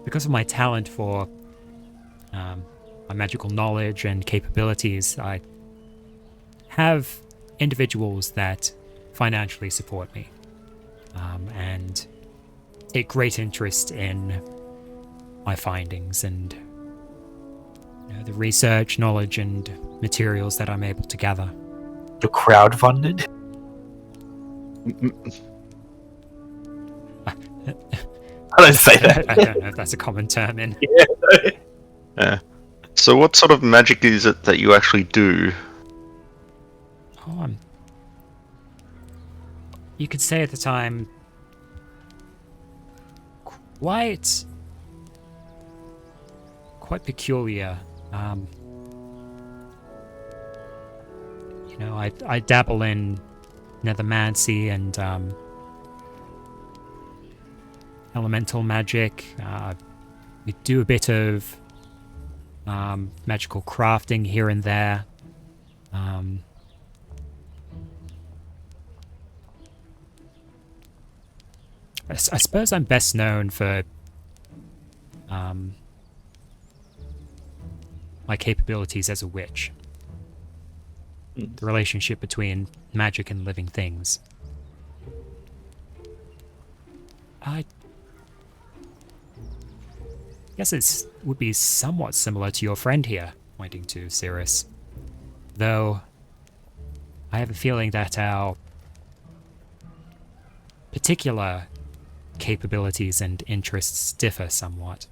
because of my talent for my magical knowledge and capabilities, I have individuals that financially support me and take great interest in my findings and the research, knowledge, and materials that I'm able to gather. You're crowdfunded? I don't say that. I don't know if that's a common term in. Yeah. So what sort of magic is it that you actually do? Oh, you could say at the time, quite peculiar. I dabble in nethermancy and elemental magic. We do a bit of magical crafting here and there. I suppose I'm best known for my capabilities as a witch. The relationship between magic and living things. I guess it would be somewhat similar to your friend here, pointing to Cirrus. Though, I have a feeling that our particular capabilities and interests differ somewhat.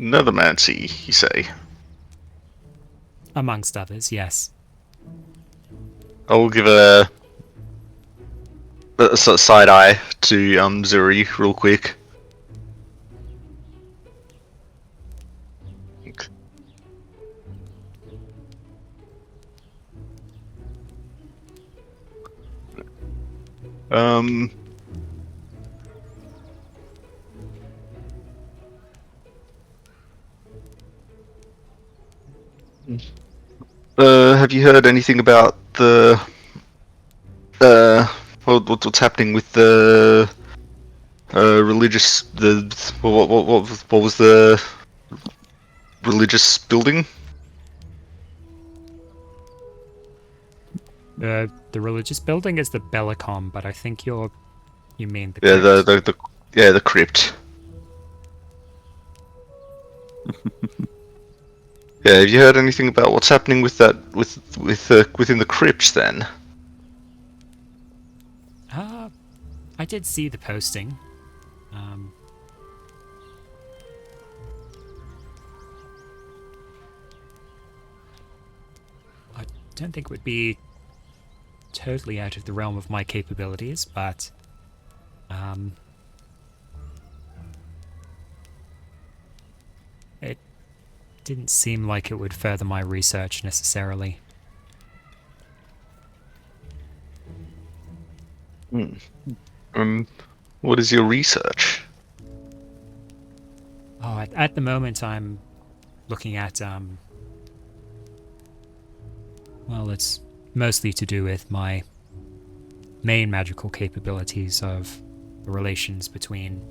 Nethermancy, you say? Amongst others, yes. I'll give a sort of side eye to Zuri real quick. Um. Have you heard anything about the what's happening with the religious what was the religious building? The religious building is the Bellicom, but I think you mean the Yeah, crypt. the crypt. Yeah, have you heard anything about what's happening with that within the crypt then? I did see the posting. I don't think it would be totally out of the realm of my capabilities, but it didn't seem like it would further my research necessarily. What is your research? Oh, at the moment I'm looking at well, it's mostly to do with my main magical capabilities of the relations between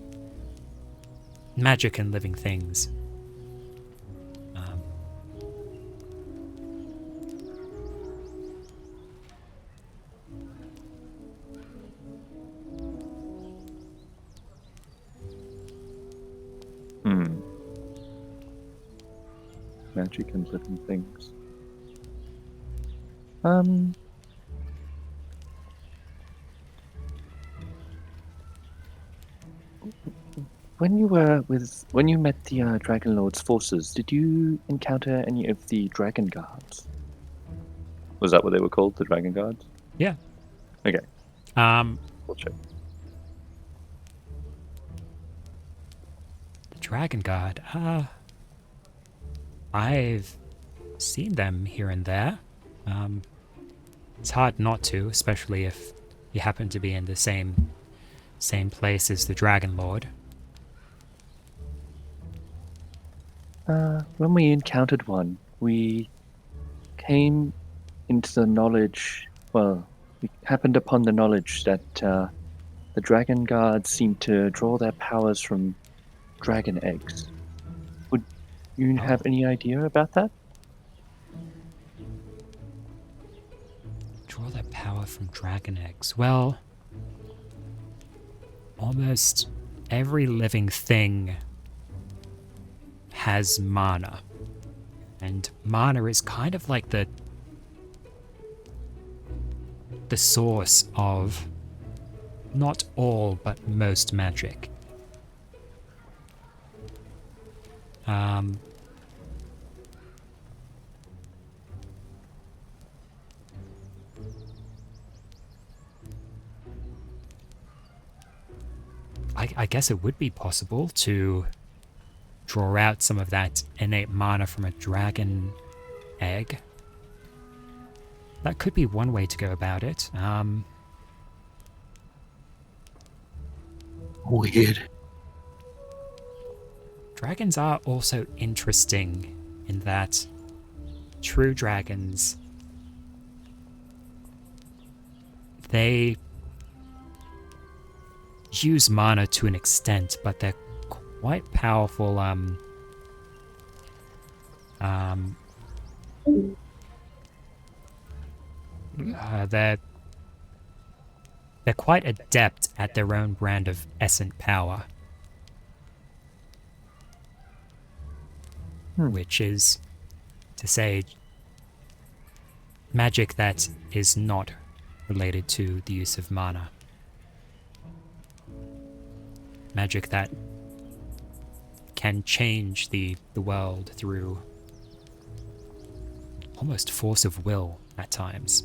magic and living things. Magic and living things. When you met the Dragon Lord's forces, did you encounter any of the Dragon Guards? Was that what they were called, the Dragon Guards? Yeah. Okay. We'll check. The Dragon Guard. I've seen them here and there. It's hard not to, especially if you happen to be in the same place as the Dragon Lord. When we encountered one, we came into the knowledge, we happened upon the knowledge that the Dragon Guards seem to draw their powers from dragon eggs. Would you have any idea about that? Draw their power from dragon eggs. Well, almost every living thing has mana. And mana is kind of like the source of not all but most magic. I guess it would be possible to draw out some of that innate mana from a dragon egg. that could be one way to go about it. Weird. Dragons are also interesting in that true dragons, they use mana to an extent, but they're quite powerful. They're quite adept at their own brand of essence power, which is to say magic that is not related to the use of mana. Magic that can change the world through almost force of will at times.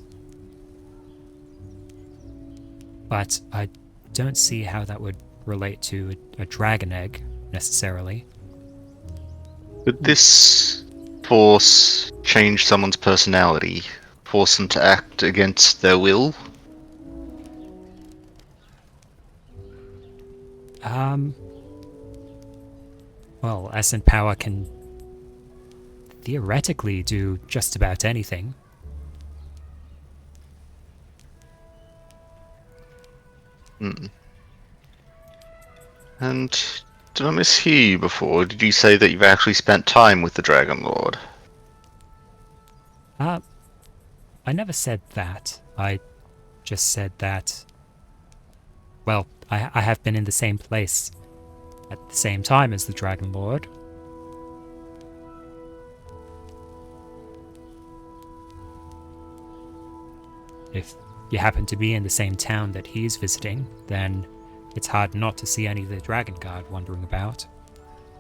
But I don't see how that would relate to a dragon egg, necessarily. Could this force change someone's personality? Force them to act against their will? Well, essence power can theoretically do just about anything. And did I mishear you before? Did you say that you've actually spent time with the Dragon Lord? I never said that. I just said that... Well, I have been in the same place at the same time as the Dragon Lord. If you happen to be in the same town that he's visiting, then it's hard not to see any of the Dragon Guard wandering about.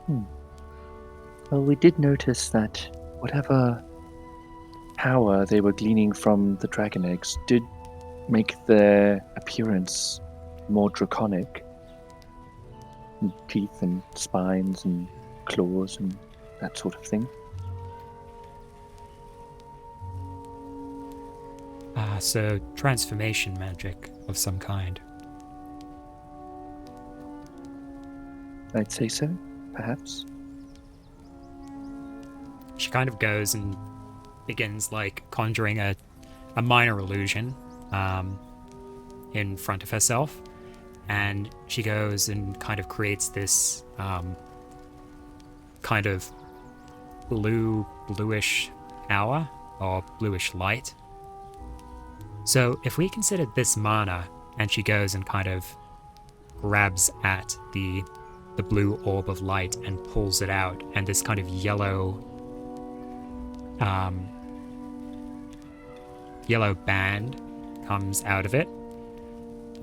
Well, we did notice that whatever power they were gleaning from the dragon eggs did make their appearance more draconic. Teeth and spines and claws and that sort of thing. So transformation magic of some kind. I'd say so, perhaps. She kind of goes and begins like conjuring a minor illusion in front of herself, and she goes and kind of creates this kind of bluish power or bluish light. So if we considered this mana, and she goes and kind of grabs at the blue orb of light and pulls it out, and this kind of yellow band comes out of it,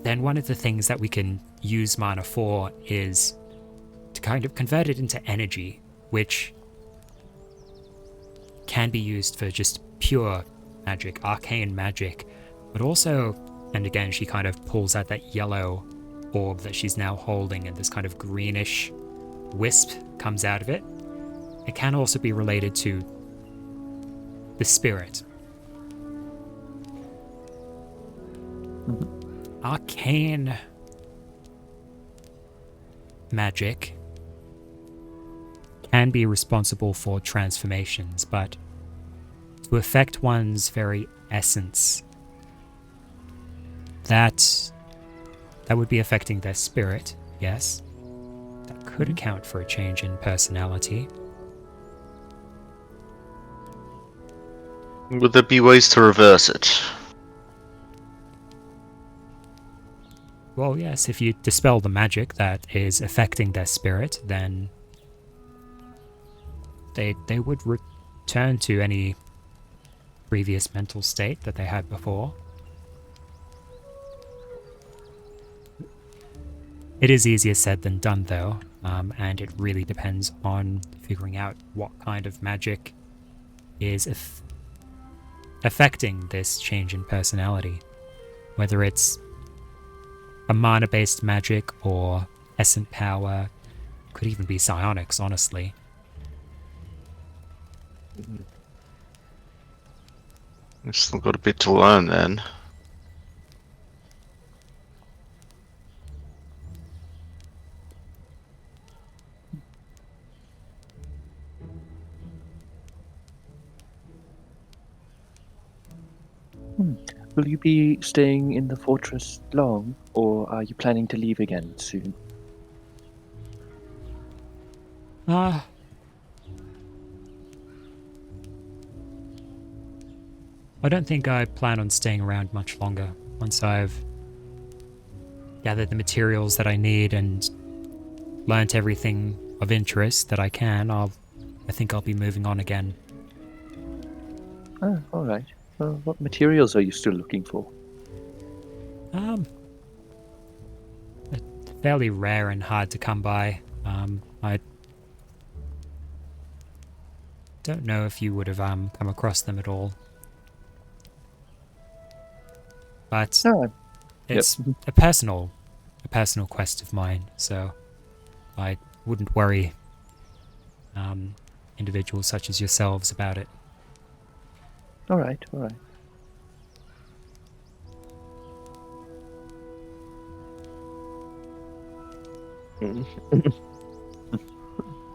then one of the things that we can use mana for is to kind of convert it into energy, which can be used for just pure magic, arcane magic, but also, and again, she kind of pulls out that yellow orb that she's now holding, and this kind of greenish wisp comes out of it. It can also be related to the spirit. Arcane magic can be responsible for transformations, but to affect one's very essence, that would be affecting their spirit, yes. That could account for a change in personality. Would there be ways to reverse it? Well, yes, if you dispel the magic that is affecting their spirit, then they would return to any previous mental state that they had before. It is easier said than done, though, and it really depends on figuring out what kind of magic is affecting this change in personality. Whether it's a mana-based magic or essence power, could even be psionics, honestly. We've still got a bit to learn then. Will you be staying in the fortress long, or are you planning to leave again soon? Uh, I don't think I plan on staying around much longer. Once I've gathered the materials that I need and learnt everything of interest that I can, I think I'll be moving on again. Ah, all right. What materials are you still looking for? They're fairly rare and hard to come by. I don't know if you would have come across them at all. But Ah, it's yep. a personal quest of mine, so I wouldn't worry individuals such as yourselves about it. All right, all right.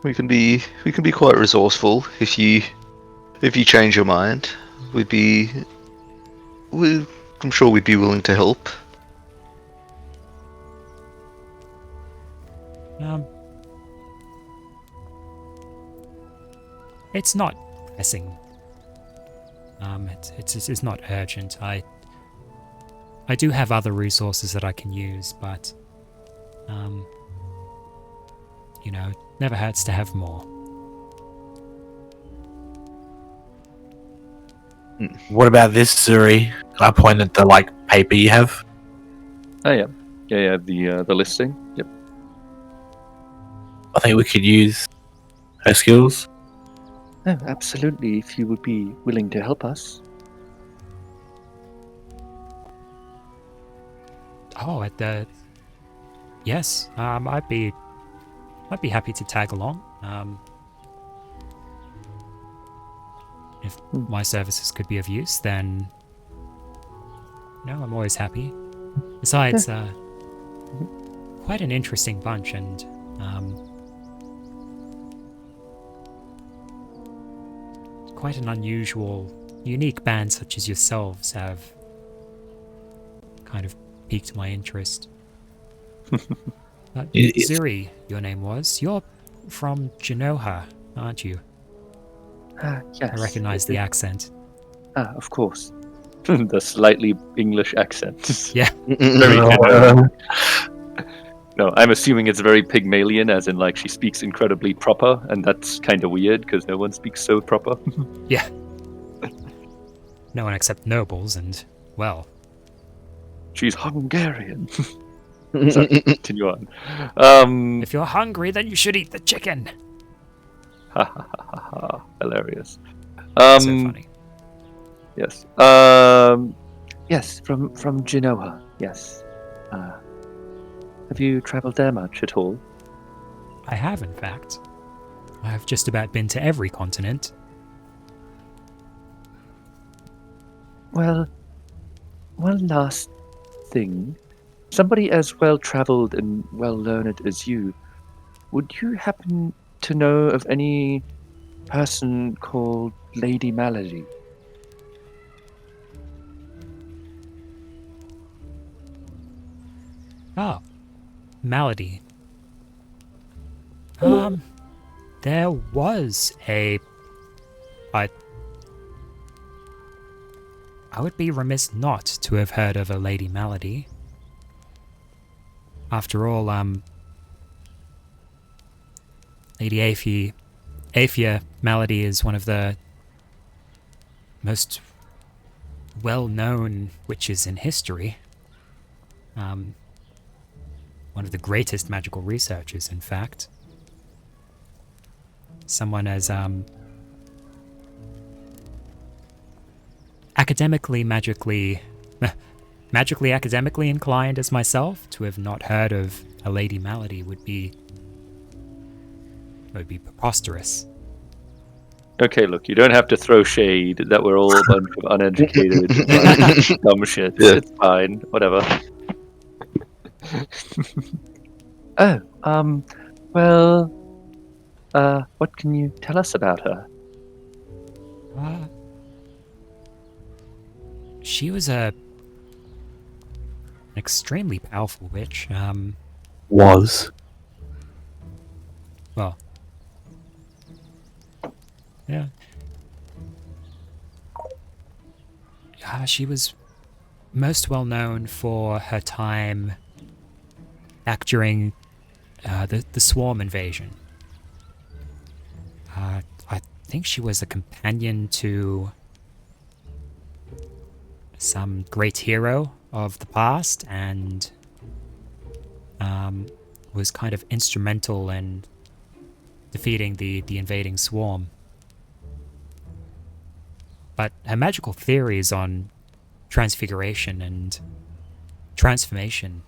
We can be quite resourceful if you change your mind. I'm sure we'd be willing to help. It's not pressing. It's not urgent. I do have other resources that I can use, but you know, never hurts to have more. What about this, Zuri? I point at the paper you have. Oh yeah, yeah. The listing. Yep. I think we could use her skills. Oh, absolutely. If you would be willing to help us. Oh, yes. I'd be happy to tag along. If my services could be of use, then I'm always happy. Besides, quite an interesting bunch, and quite an unique band such as yourselves have kind of piqued my interest. Zuri, your name was. You're from Genoa, aren't you? Yes. I recognize the accent. Of course. The slightly English accent. Yeah. Very good. No, I'm assuming it's very Pygmalion, as in she speaks incredibly proper, and that's kind of weird because no one speaks so proper. Yeah. No one except nobles, and well. She's Hungarian. So, continue on. If you're hungry, then you should eat the chicken. Ha ha ha ha ha! Hilarious. So funny. Yes. Yes, from Genoa. Yes. Have you travelled there much at all? I have, in fact. I've just about been to every continent. Well, one last thing. Somebody as well-travelled and well-learned as you, would you happen to know of any person called Lady Malady? Oh, Malady. There was I would be remiss not to have heard of a Lady Malady. After all, Lady Aphia Malady is one of the most well-known witches in history. One of the greatest magical researchers, in fact. Someone as academically inclined as myself, to have not heard of a Lady Malady would be preposterous. Okay, look, you don't have to throw shade that we're all a bunch of uneducated, dumb shits. Yeah. It's fine. Whatever. Oh, well, what can you tell us about her? Uh, she was an extremely powerful witch. Was. Well, yeah. She was most well known for her time back during the Swarm invasion. I think she was a companion to some great hero of the past and was kind of instrumental in defeating the invading Swarm. But her magical theories on transfiguration and transformation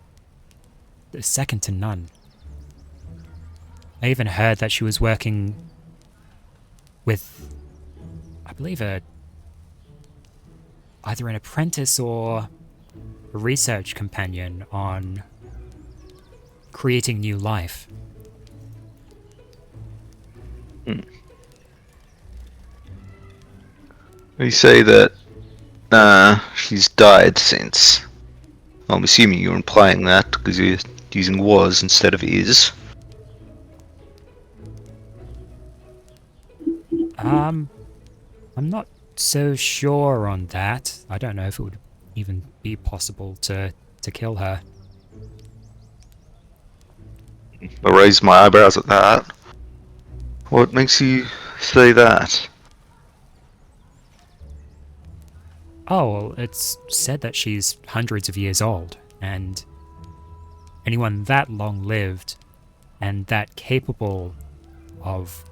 are second to none. I even heard that she was working with, I believe, either an apprentice or a research companion on creating new life. You say that she's died since. I'm assuming you're implying that because you're using was instead of is. I'm not so sure on that. I don't know if it would even be possible to kill her. I raise my eyebrows at that. What makes you say that? Oh, well, it's said that she's hundreds of years old, and anyone that long lived and that capable of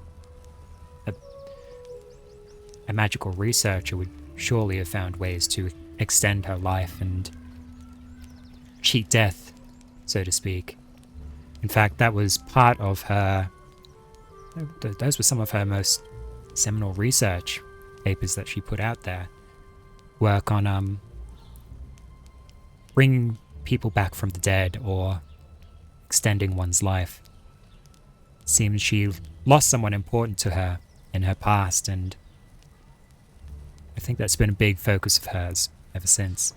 a magical researcher would surely have found ways to extend her life and cheat death, so to speak. In fact, that was part of her. Those were some of her most seminal research papers that she put out there. Work on bringing people back from the dead or extending one's life. Seems she lost someone important to her in her past, and I think that's been a big focus of hers ever since.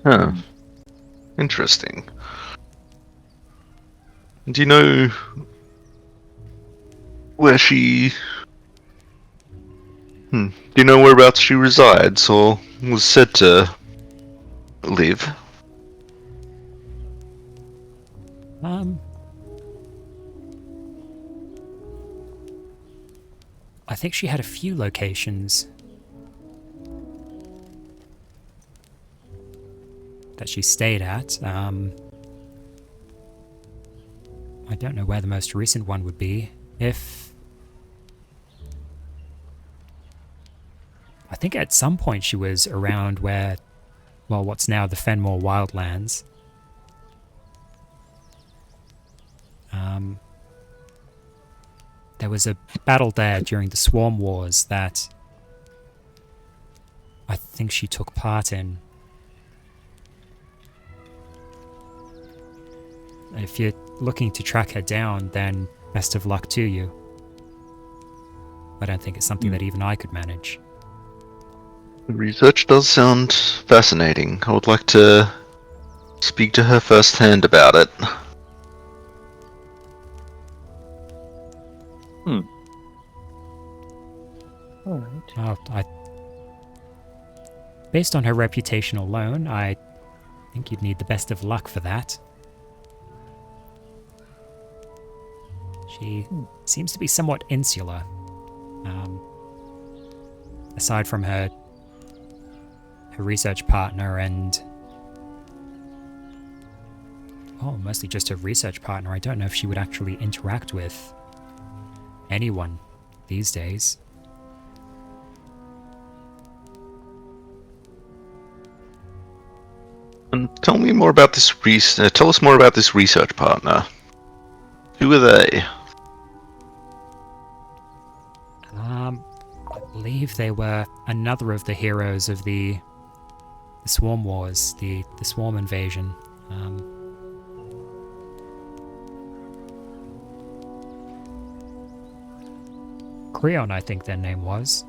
Huh. Interesting. Do you know where she... Do you know whereabouts she resides or was said to live? I think she had a few locations that she stayed at. I don't know where the most recent one would be. I think at some point she was around where, well, what's now the Fenmore Wildlands. There was a battle there during the Swarm Wars that I think she took part in. If you're looking to track her down, then best of luck to you. I don't think it's something that even I could manage. The research does sound fascinating. I would like to speak to her firsthand about it. Alright. Based on her reputation alone, I think you'd need the best of luck for that. She seems to be somewhat insular. Aside from her research partner and... oh, mostly just her research partner. I don't know if she would actually interact with anyone these days. And tell me more about this. Tell us more about this research partner. Who are they? I believe they were another of the heroes of the Swarm Wars, the Swarm Invasion. Creon, I think their name was.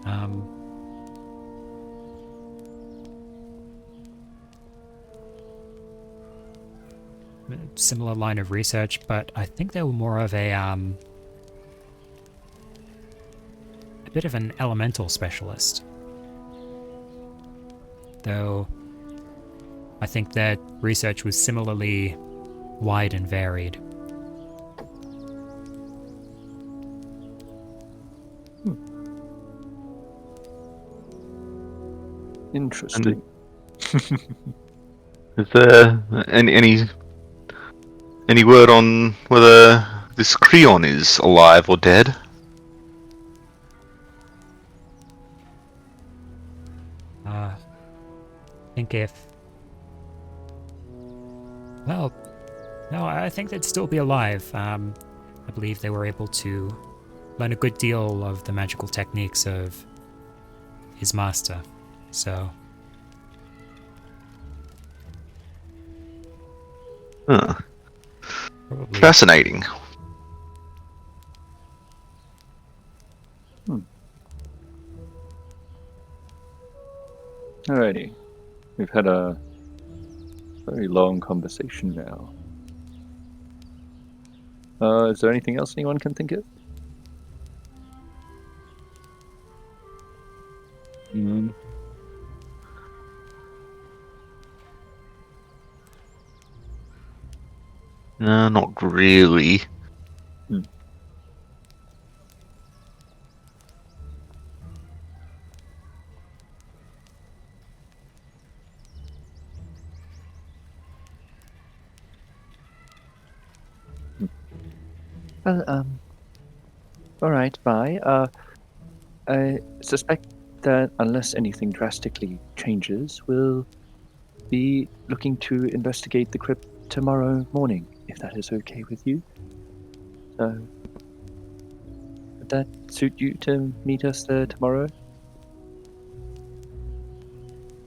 Similar line of research, but I think they were more of a bit of an elemental specialist. Though I think their research was similarly wide and varied. Interesting. Is there any word on whether this Creon is alive or dead? I think if... Well, no, I think they'd still be alive. I believe they were able to learn a good deal of the magical techniques of his master, so... Huh. Probably. Fascinating. Alrighty. We've had a very long conversation now. Is there anything else anyone can think of? No, not really. Well, alright, bye. I suspect that unless anything drastically changes, we'll be looking to investigate the crypt tomorrow morning, if that is okay with you. So, would that suit you to meet us there tomorrow?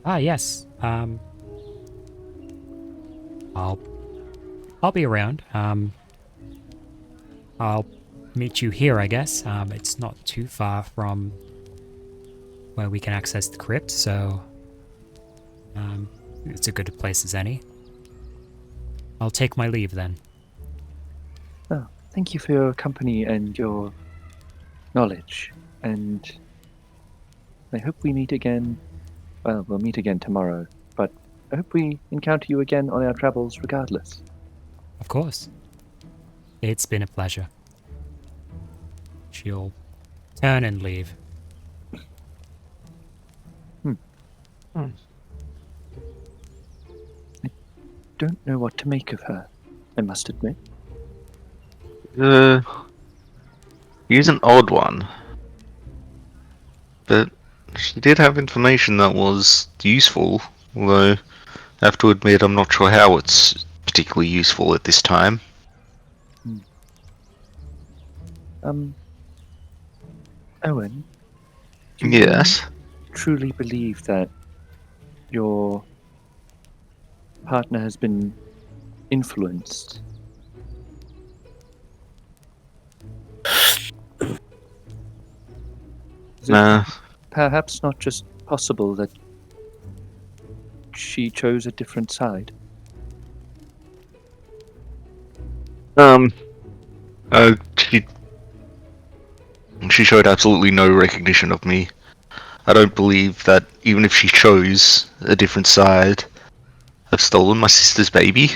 Ah, yes. I'll be around. I'll meet you here, I guess. It's not too far from where we can access the crypt, so it's a good place as any. I'll take my leave then. Oh, thank you for your company and your knowledge, and I hope we meet again. Well, we'll meet again tomorrow, but I hope we encounter you again on our travels regardless. Of course. It's been a pleasure. She'll turn and leave. I don't know what to make of her, I must admit. He's an odd one. But she did have information that was useful, although I have to admit I'm not sure how it's particularly useful at this time. Owen, do Yes. you truly believe that your partner has been influenced? Is it Nah. perhaps not just possible that she chose a different side? She showed absolutely no recognition of me. I don't believe that even if she chose a different side, I've stolen my sister's baby.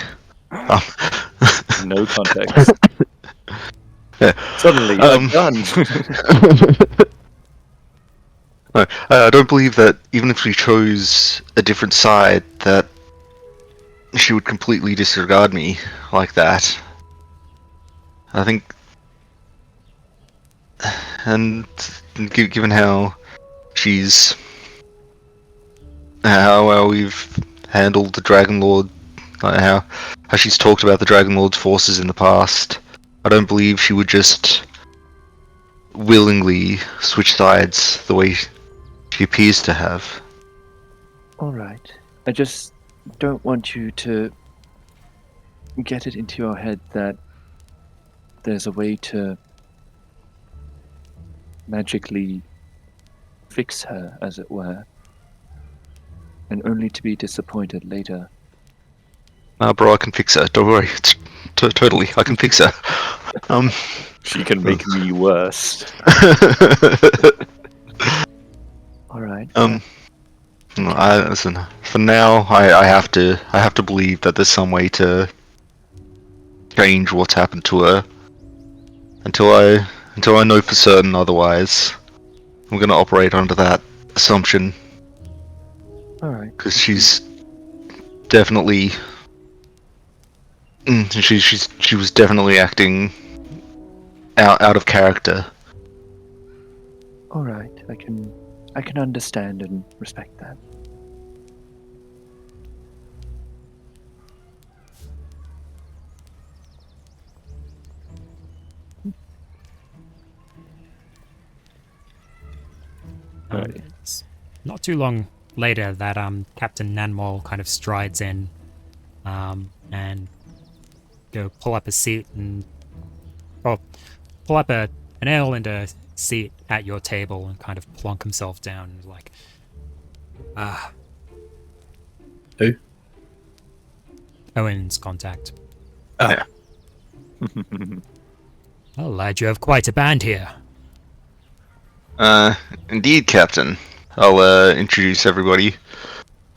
No context. Yeah. Suddenly, I'm done. No, I don't believe that even if she chose a different side, that she would completely disregard me like that. I think, and given how how we've handled the Dragon Lord, how she's talked about the Dragon Lord's forces in the past. I don't believe she would just willingly switch sides the way she appears to have. All right. I just don't want you to get it into your head that there's a way to magically fix her, as it were, and only to be disappointed later. Nah, bro, I can fix her. Don't worry. Totally, I can fix her. She can make me worse. All right. No, listen. For now, I have to believe that there's some way to change what's happened to her. Until I know for certain otherwise, I'm gonna operate under that assumption. All right. Because she's definitely, she was definitely acting out of character. All right. I can understand and respect that. Alright. It's not too long later that Captain Nanmol kind of strides in and go pull up a seat and pull up an ale and a seat at your table and kind of plonk himself down and like, Who? Owen's contact. Oh. Yeah. Well, lad, you have quite a band here. Indeed, Captain. I'll introduce everybody.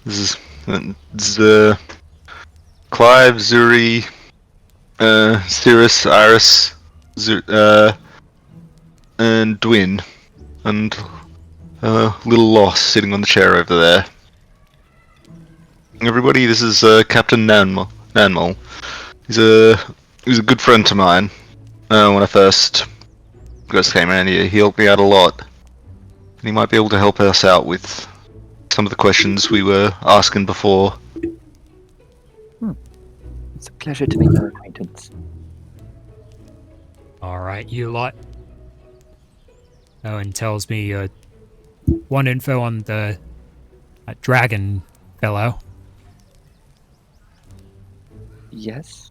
This is Clive, Zuri, Cirrus, Iris, and Dwin, and little Loss sitting on the chair over there. Everybody, this is Captain Nanmol. He's a good friend to mine. When I first came around here, he helped me out a lot. And he might be able to help us out with some of the questions we were asking before. It's a pleasure to make your acquaintance. Alright, you lot. Owen tells me you want info on the dragon fellow. Yes.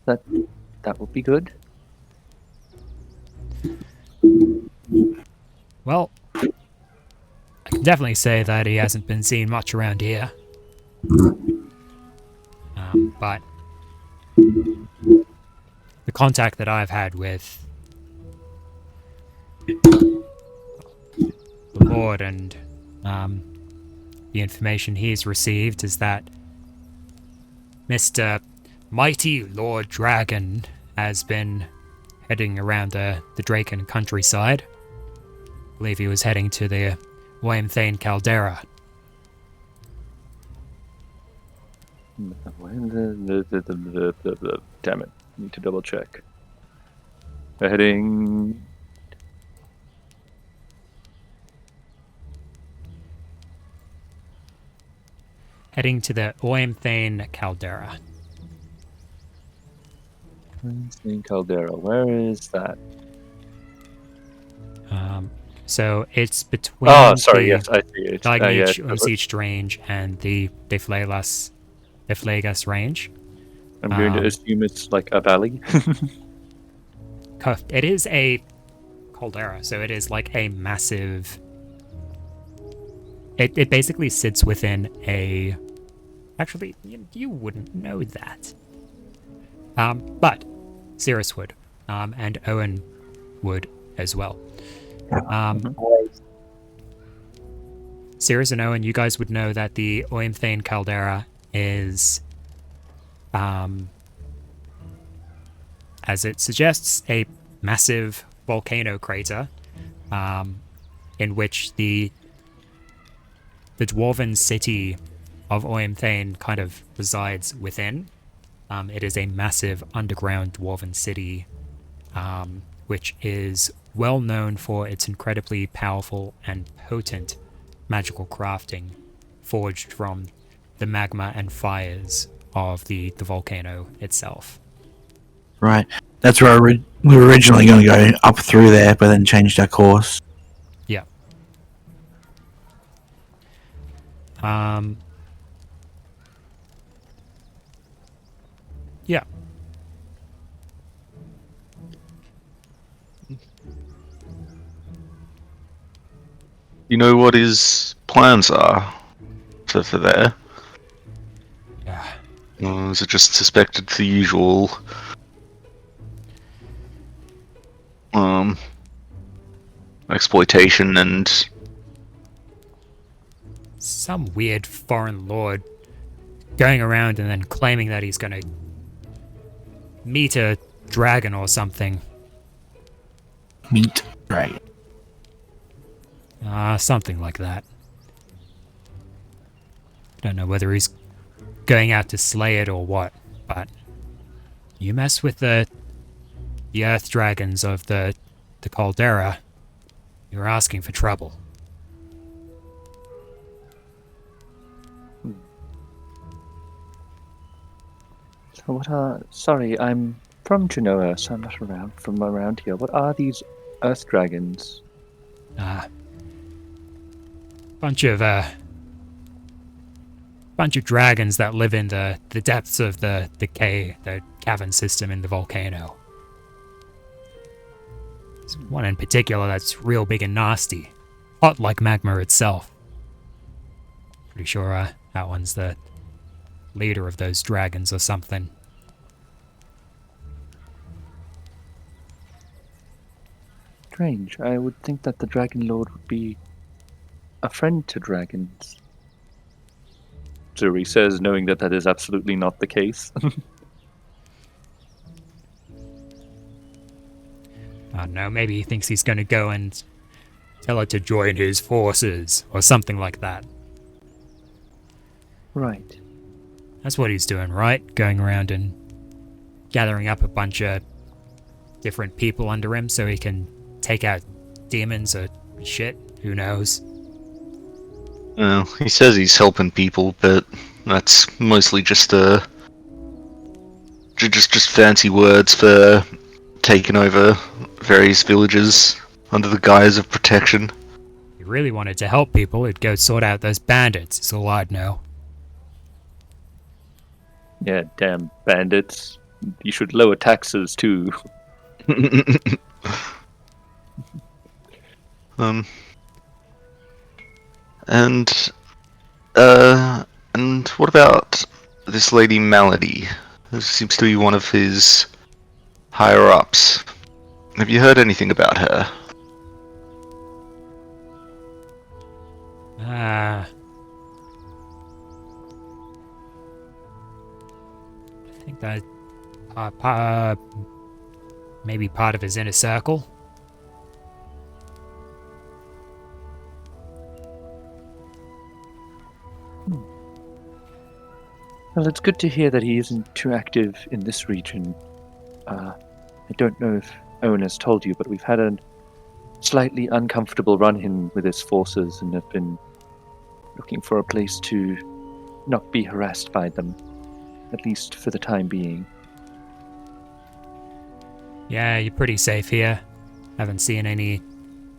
That would be good. Well, I can definitely say that he hasn't been seen much around here. But the contact that I've had with the Lord and the information he's received is that Mr. Mighty Lord Dragon has been heading around the Draken countryside. I believe he was heading to the Thane Caldera. Damn it. Need to double check. Heading. Heading to the Thane Caldera. Caldera. Where is that? So it's between Oh, sorry. the Yes, I see it. Diagniche range and the Deflagus range. I'm going to assume it's like a valley. It is a caldera, so it is like a massive. It basically sits within a. Actually, you wouldn't know that. But Cirrus would, and Owen would as well. Cirrus and Owen, you guys would know that the Thane caldera is, as it suggests, a massive volcano crater, in which the dwarven city of Thane kind of resides within. It is a massive underground dwarven city, which is well known for its incredibly powerful and potent magical crafting forged from the magma and fires of the volcano itself. Right. That's where we were originally going to go up through there, but then changed our course. Yeah. Yeah. You know what his plans are for there? Yeah. Or is it just suspected the usual exploitation and Some weird foreign lord going around and then claiming that he's gonna meet a dragon or something. Meat dragon. Something like that. Don't know whether he's going out to slay it or what, but you mess with the earth dragons of the caldera, you're asking for trouble. So what are... Sorry, I'm from Genoa, so I'm not from around here. What are these earth dragons? Bunch of dragons that live in the depths of the cavern system in the volcano. There's one in particular that's real big and nasty, hot like magma itself. Pretty sure that one's the leader of those dragons or something. Strange. I would think that the Dragon Lord would be a friend to dragons. Zuri says, knowing that that is absolutely not the case. I don't know, maybe he thinks he's gonna go and tell her to join his forces, or something like that. Right. That's what he's doing, right? Going around and gathering up a bunch of different people under him so he can take out demons or shit. Who knows? well, he says he's helping people, but that's mostly just just fancy words for taking over various villages under the guise of protection. If he really wanted to help people, he'd go sort out those bandits, is all I'd know. Yeah, damn bandits. You should lower taxes too. And what about this lady Malady? This seems to be one of his higher ups. Have you heard anything about her? I think that maybe part of his inner circle. Well, it's good to hear that he isn't too active in this region. I don't know if Owen has told you, but we've had a slightly uncomfortable run-in with his forces and have been looking for a place to not be harassed by them, at least for the time being. Yeah, you're pretty safe here. Haven't seen any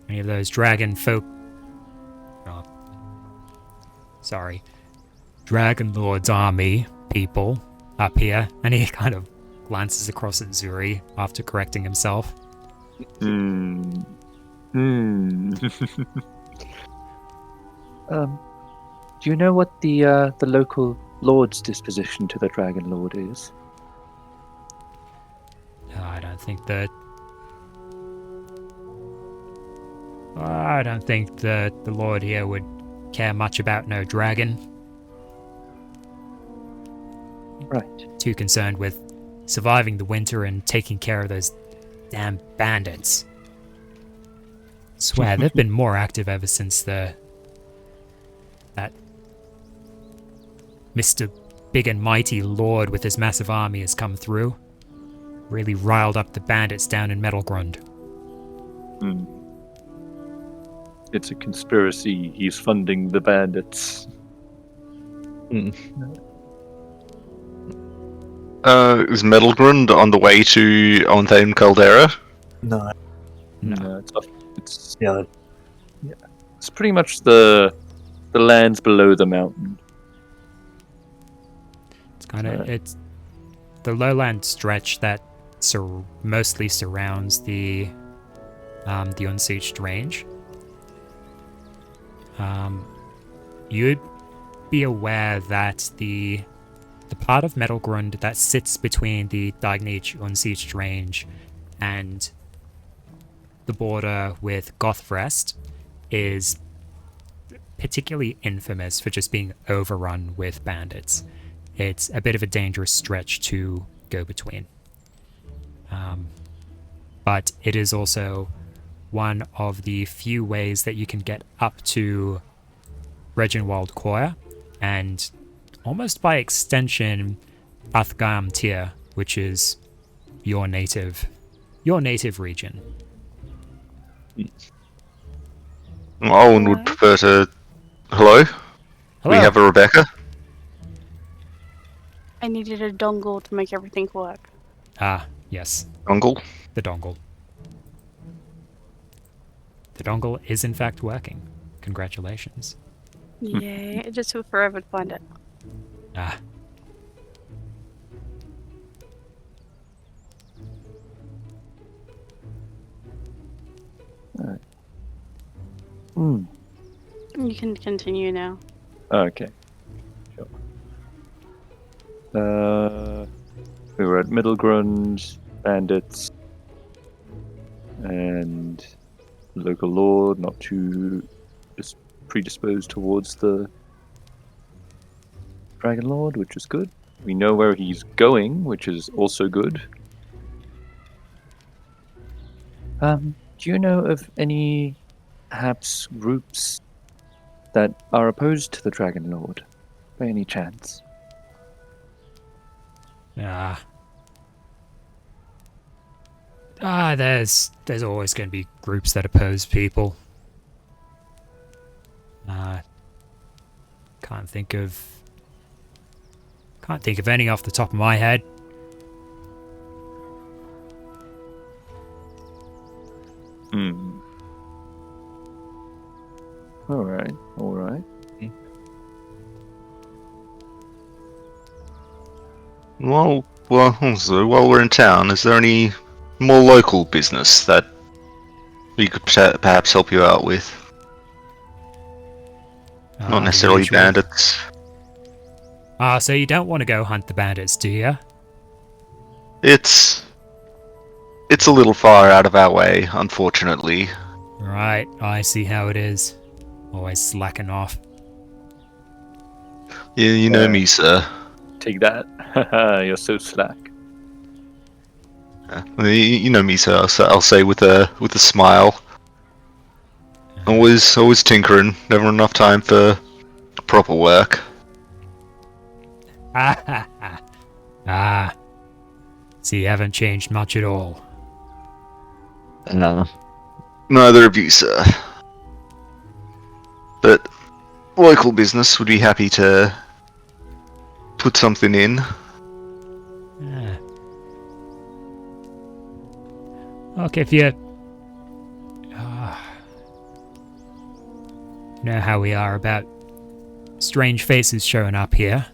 of those dragon folk. Oh, sorry, Dragon Lord's army people up here, and he kind of glances across at Zuri after correcting himself. Do you know what the local lord's disposition to the Dragon Lord is? I don't think that. I don't think the Lord here would care much about no dragon. Right. Too concerned with surviving the winter and taking care of those damn bandits. Swear, they've been more active ever since that Mr. Big and Mighty Lord with his massive army has come through. Really riled up the bandits down in Metalgrund. It's a conspiracy. He's funding the bandits. Is Metalgrund on the way to Onthaim Caldera? No. No. It's off. It's Yeah. it's pretty much the lands below the mountain. It's kind of it's the lowland stretch that mostly surrounds the unsieged range. You'd be aware that the part of Metalgrund that sits between the Dagnich unsieged range and the border with Gothfrest is particularly infamous for just being overrun with bandits. It's a bit of a dangerous stretch to go between. But it is also one of the few ways that you can get up to Regenwald Choir and almost by extension Athgam Tir, which is your native region. Owen would prefer to. Hello? Hello. We have a Rebecca? I needed a dongle to make everything work. Ah, yes, Uncle? the dongle. The dongle is in fact working. Congratulations. Yay, it just took forever to find it. Ah. Hmm. You can continue now. Okay. Sure. We were at Middlegrund, bandits, and local lord, not too predisposed towards the Dragon Lord, which is good. We know where he's going, which is also good. Do you know of any, perhaps, groups that are opposed to the Dragon Lord, by any chance? There's always going to be groups that oppose people. Can't think of any off the top of my head. All right. Well, also, while we're in town, is there any more local business that we could perhaps help you out with? Not necessarily usual. bandits. So you don't want to go hunt the bandits, do you? It's a little far out of our way, unfortunately. Right, I see how it is. Always slacking off. Yeah, you know me, sir. Take that. You're so slack. You know me, sir. I'll say with a smile. Always tinkering. Never enough time for proper work. So you haven't changed much at all. No. Neither of you, sir. But local business would be happy to put something in. Look, if you know how we are about strange faces showing up here.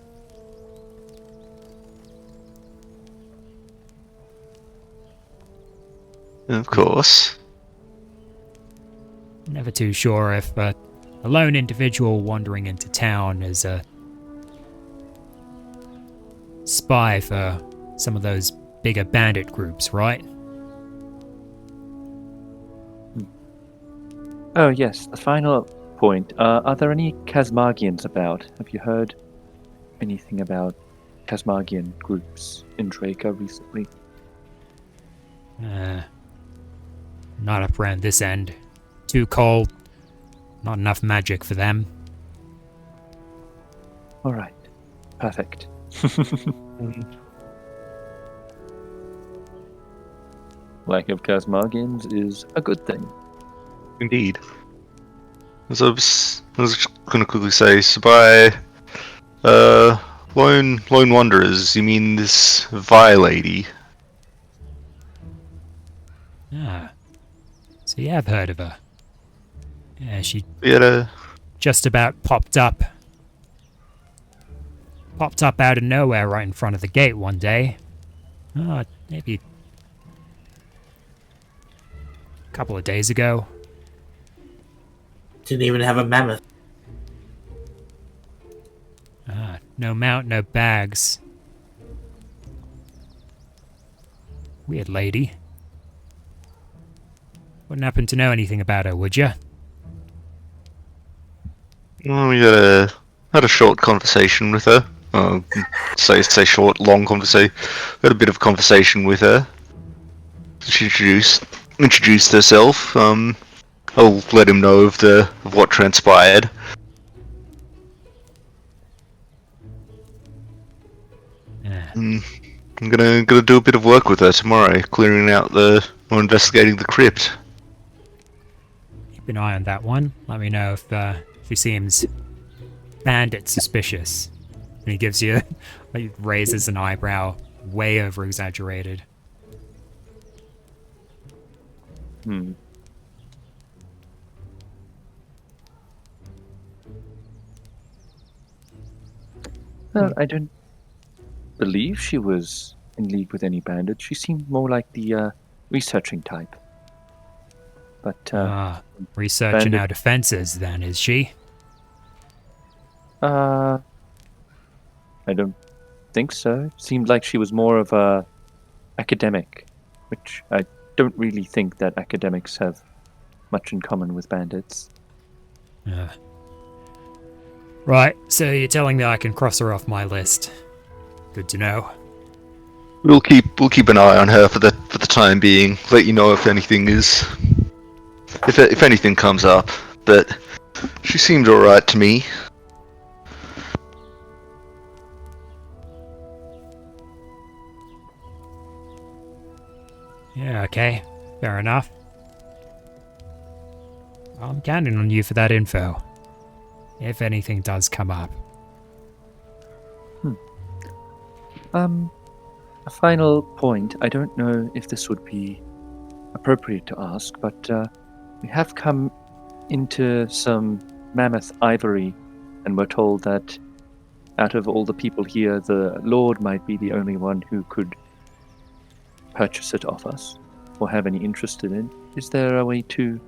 Of course. Never too sure if a lone individual wandering into town is a spy for some of those bigger bandit groups, right? Oh yes, the final point. Are there any Kazmargians about? Have you heard anything about Kazmargian groups in Draca recently? Not up around this end. Too cold. Not enough magic for them. Alright. Perfect. Lack of Kazmargians is a good thing. Indeed. As I was going to quickly say, so by Lone Wanderers. You mean this Vi lady? Ah, so you have heard of her. Yeah, she We had a just about popped up. Popped up out of nowhere right in front of the gate one day. Oh, maybe a couple of days ago. Didn't even have a mammoth. Ah, no mount, no bags. Weird lady. Wouldn't happen to know anything about her, would you? well, we had a short conversation with her. Say short, long conversation. We had a bit of a conversation with her. She introduced herself. I'll let him know of what transpired. Yeah. I'm gonna do a bit of work with her tomorrow, clearing out or investigating the crypt. Keep an eye on that one. Let me know if she seems bandit suspicious. And he gives you, he raises an eyebrow, way over exaggerated. Hmm. Well, I don't believe she was in league with any bandits. She seemed more like the researching type. But Researching bandit- our defenses, then, is she? I don't think so. It seemed like she was more of a academic, which I don't really think that academics have much in common with bandits. Uh, right, so you're telling me I can cross her off my list. Good to know. We'll keep an eye on her for the time being. Let you know if anything if anything comes up. But she seemed alright to me. Yeah, okay. Fair enough. I'm counting on you for that info. If anything does come up. A final point. I don't know if this would be appropriate to ask, but we have come into some mammoth ivory, and we're told that out of all the people here, the Lord might be the only one who could purchase it off us or have any interest in it. Is there a way to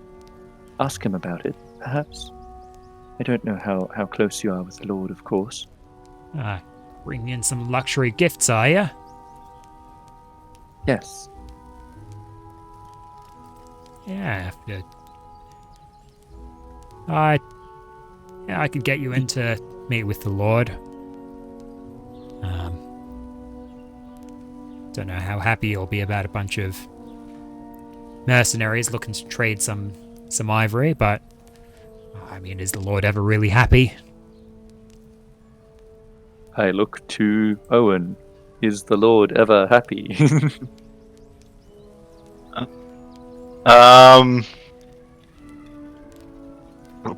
ask him about it, perhaps? I don't know how close you are with the Lord, of course. Bring in some luxury gifts, are ya? Yes. Yeah, good. I could get you in to meet with the Lord. Don't know how happy you'll be about a bunch of mercenaries looking to trade some ivory, but I mean, is the Lord ever really happy? I look to Owen. Is the Lord ever happy? I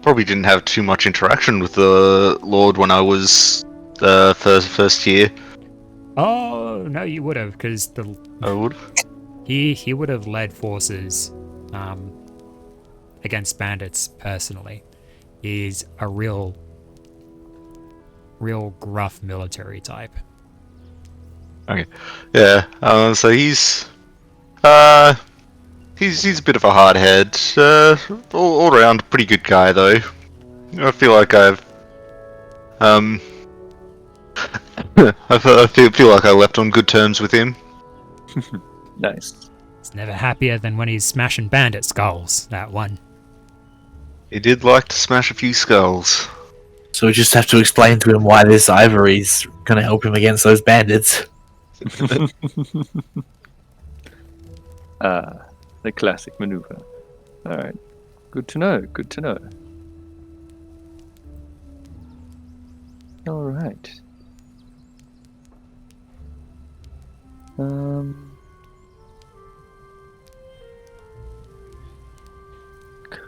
probably didn't have too much interaction with the Lord when I was first year. Oh no, you would have, because I would. he would have led forces against bandits personally. He's a real gruff military type. Okay. Yeah. So he's a bit of a hard head. All around pretty good guy though. I feel like I've I feel like I left on good terms with him. Nice. He's never happier than when he's smashing bandit skulls, that one. He did like to smash a few skulls. So we just have to explain to him why this ivory's gonna help him against those bandits. The classic maneuver. Alright. Good to know, good to know. Alright.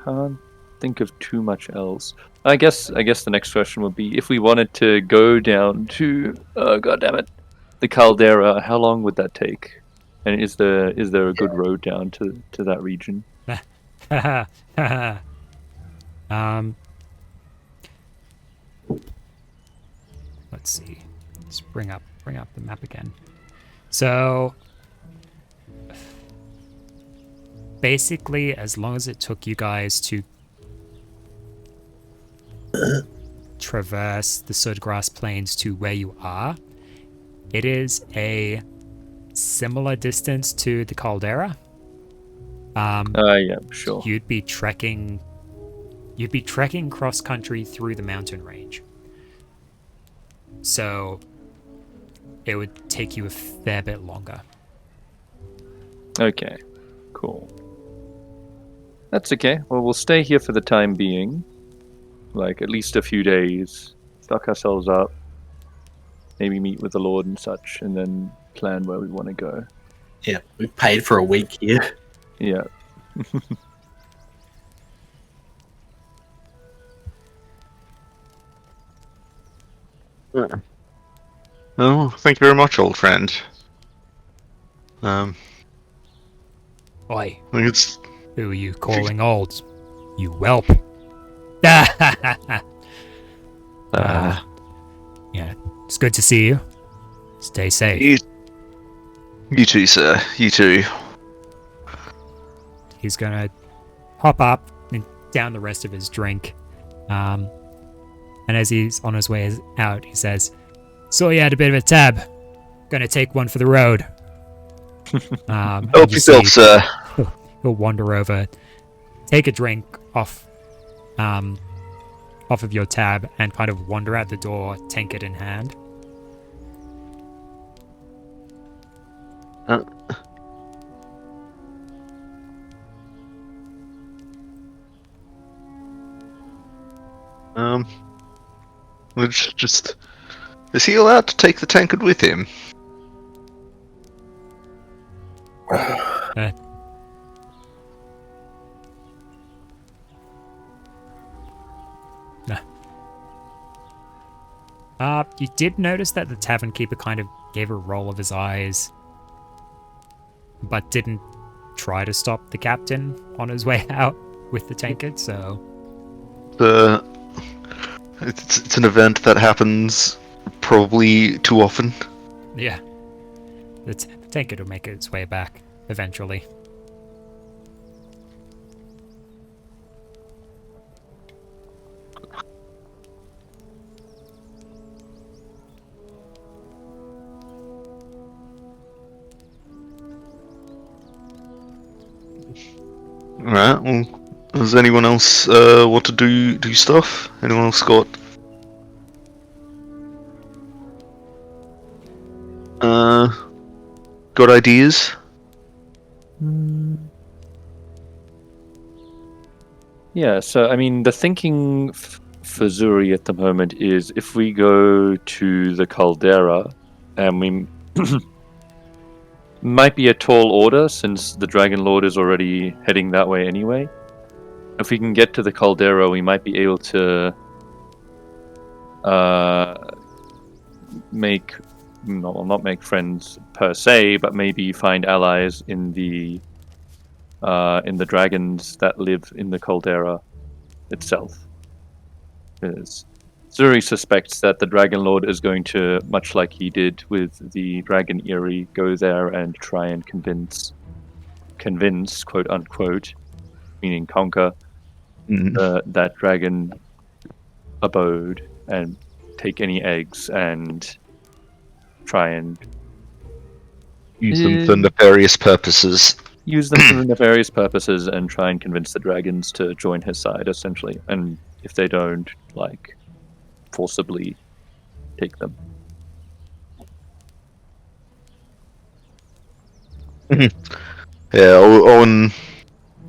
Can't think of too much else. I guess the next question would be if we wanted to go down to God damn it, the caldera. How long would that take? And is there a good road down to that region? um, let's see. Let's bring up the map again. So basically, as long as it took you guys to traverse the Sudgrass Plains to where you are, it is a similar distance to the caldera. Yeah, sure. You'd be trekking cross country through the mountain range. So it would take you a fair bit longer. Okay, cool. That's okay. Well, we'll stay here for the time being. Like, at least a few days. Stock ourselves up. Maybe meet with the Lord and such, and then plan where we want to go. Yeah, we've paid for a week here. Yeah. Oh, thank you very much, old friend. Oi, I think it's who are you calling old? You whelp. Yeah, it's good to see you. Stay safe. you too, sir. You too. He's gonna hop up and down the rest of his drink. And as he's on his way out, he says, "Saw you had a bit of a tab. Gonna take one for the road." And Help you yourself, see sir. he'll wander over, take a drink off of your tab, and kind of wander out the door, tankard in hand. Which just is he allowed to take the tankard with him? You did notice that the tavern keeper kind of gave a roll of his eyes, but didn't try to stop the captain on his way out with the tankard, so... It's an event that happens probably too often. Yeah. The tankard will make its way back, eventually. Alright, well, does anyone else want to do stuff? Anyone else got ideas? Yeah, so I mean, the thinking for Zuri at the moment is if we go to the caldera, and we might be a tall order since the Dragon Lord is already heading that way anyway. If we can get to the caldera, we might be able to not make friends per se, but maybe find allies in the dragons that live in the caldera itself. Because Zuri suspects that the Dragon Lord is going to, much like he did with the Dragon Eerie, go there and try and convince, quote unquote, meaning conquer, that dragon abode and take any eggs and try and Use them for nefarious purposes. Use them for nefarious purposes and try and convince the dragons to join his side, essentially. And if they don't, like, forcibly take them. Yeah, Owen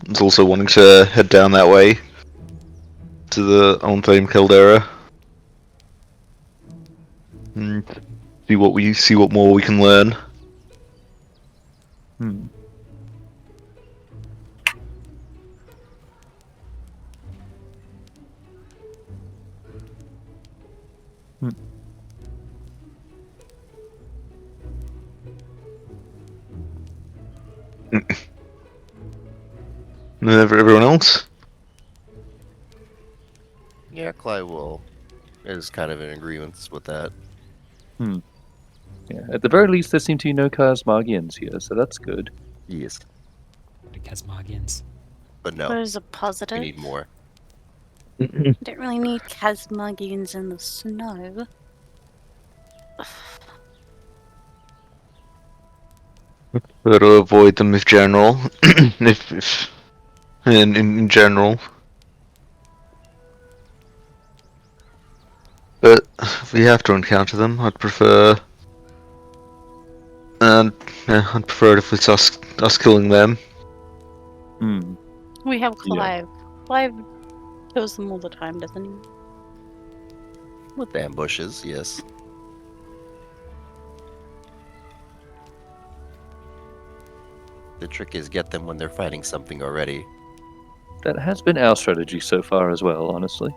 is also wanting to head down that way to the unfamed caldera and see what more we can learn. And everyone else? Yeah, Clive is kind of in agreement with that. Yeah. At the very least, there seem to be no Kazmagians here, so that's good. Yes, The Kazmagians. but no, But as a we positive, need more. don't really need Kazmagians in the snow. Better avoid them if general. if in general. But if we have to encounter them, I'd prefer. And I'd prefer it if it's us killing them. Hmm. We have Yeah. Clive. Clive kills them all the time, doesn't he? With ambushes, yes. The trick is get them when they're fighting something already. That has been our strategy so far as well, honestly.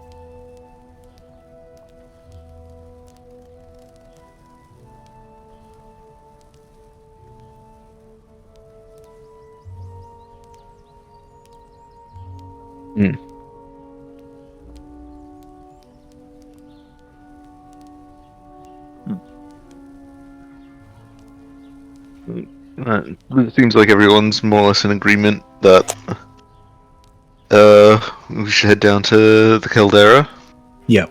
It seems like everyone's more or less in agreement that we should head down to the caldera. Yep.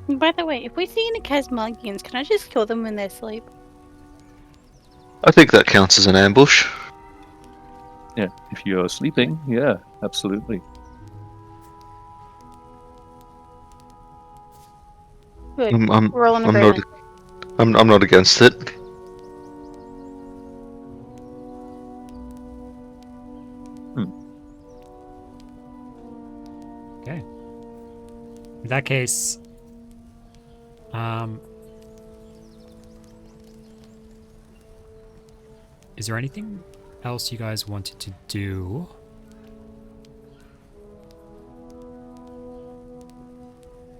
By the way, if we see any Kazmagians, can I just kill them when they sleep? I think that counts as an ambush. Yeah, if you're sleeping, yeah, absolutely. Good. I'm We're all in I'm not agreement. I'm not against it. Okay. In that case, is there anything else you guys wanted to do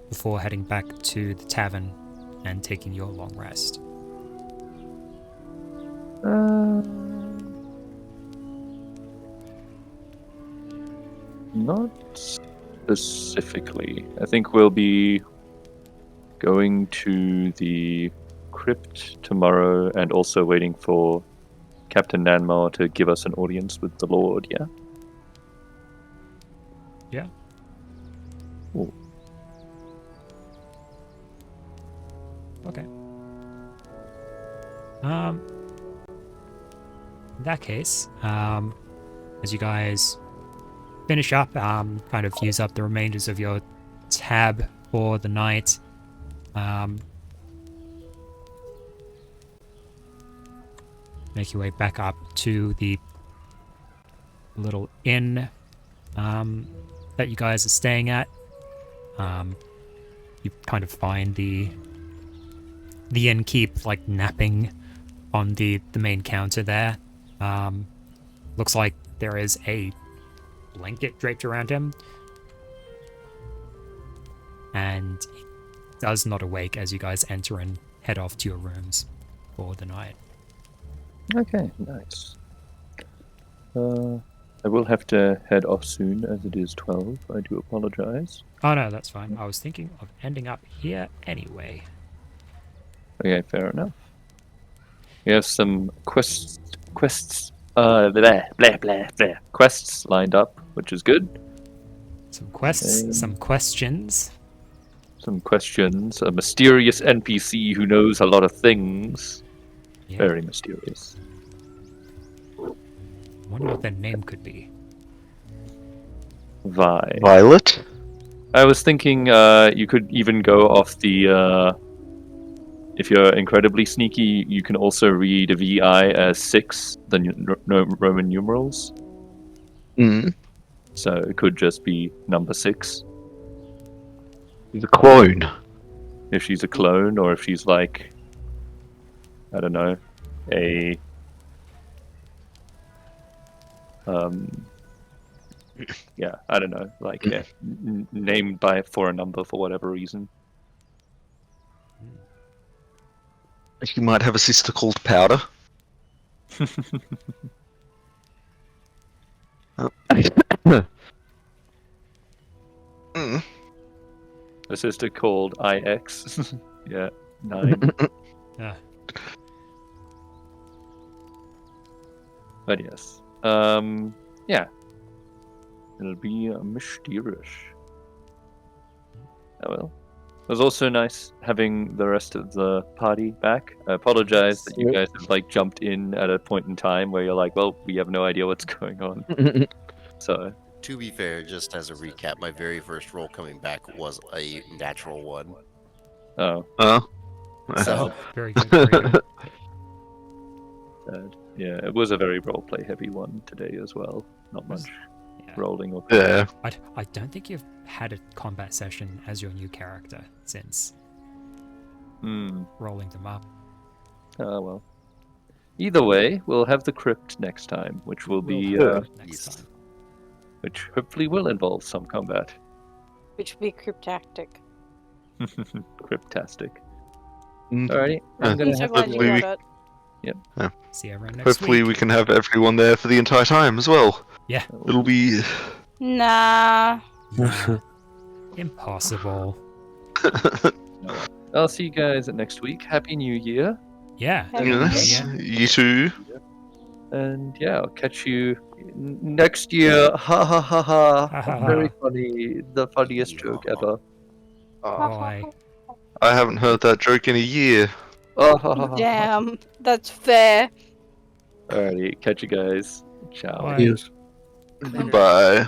before heading back to the tavern and taking your long rest? Not specifically. I think we'll be going to the crypt tomorrow and also waiting for Captain Nanmar to give us an audience with the Lord, yeah? Yeah. Ooh. Okay. In that case, as you guys finish up, kind of use up the remainders of your tab for the night, make your way back up to the little inn that you guys are staying at. You kind of find the innkeep like napping on the main counter there. Looks like there is a blanket draped around him, and he does not awake as you guys enter and head off to your rooms for the night. Okay, nice. I will have to head off soon as it is 12. I do apologize. Oh no, that's fine. I was thinking of ending up here anyway. Okay, fair enough. We have some quests lined up, which is good. Some quests, Okay. some questions. Some questions. A mysterious NPC who knows a lot of things. Yeah. Very mysterious. Wonder what their name could be. Vi. Violet? I was thinking you could even go off the... if you're incredibly sneaky, you can also read VI as 6, the Roman numerals. Mm. So it could just be number 6. He's a clone. If she's a clone, or if she's like... I don't know. A... yeah, I don't know. Like, named for a number for whatever reason. She might have a sister called Powder. Mm. A sister called IX. Yeah, 9. Yeah. But yes. Yeah. It'll be mysterious. Oh well. It was also nice having the rest of the party back. I apologize that you guys have like jumped in at a point in time where you're like, well, we have no idea what's going on. So To be fair, just as a recap, my very first roll coming back was a natural one. oh, So Very good. Very good. sad. Yeah, it was a very roleplay heavy one today as well. Not much Yeah. rolling or Yeah. I don't think you've had a combat session as your new character since rolling them up. Oh well. Either way, we'll have the crypt next time, which will be Next time. which hopefully will involve some combat. Which would be cryptactic. Cryptastic. Mm. Alrighty. I'm I'm so glad you hopefully got we- it. See everyone next Hopefully week. we can have everyone there for the entire time as well. Yeah. It'll be... Nah. Nah. Impossible. I'll see you guys next week. Happy New Year. Yeah. Happy Yes, Yeah. you too. And yeah, I'll catch you next year. Ha ha ha Ha, ha, ha. ha. Very funny. The funniest joke ever. Why? I haven't heard that joke in a year. Oh, ha, ha, ha. Damn. That's fair. Alrighty, catch you guys. Ciao. Bye. Yes. Bye.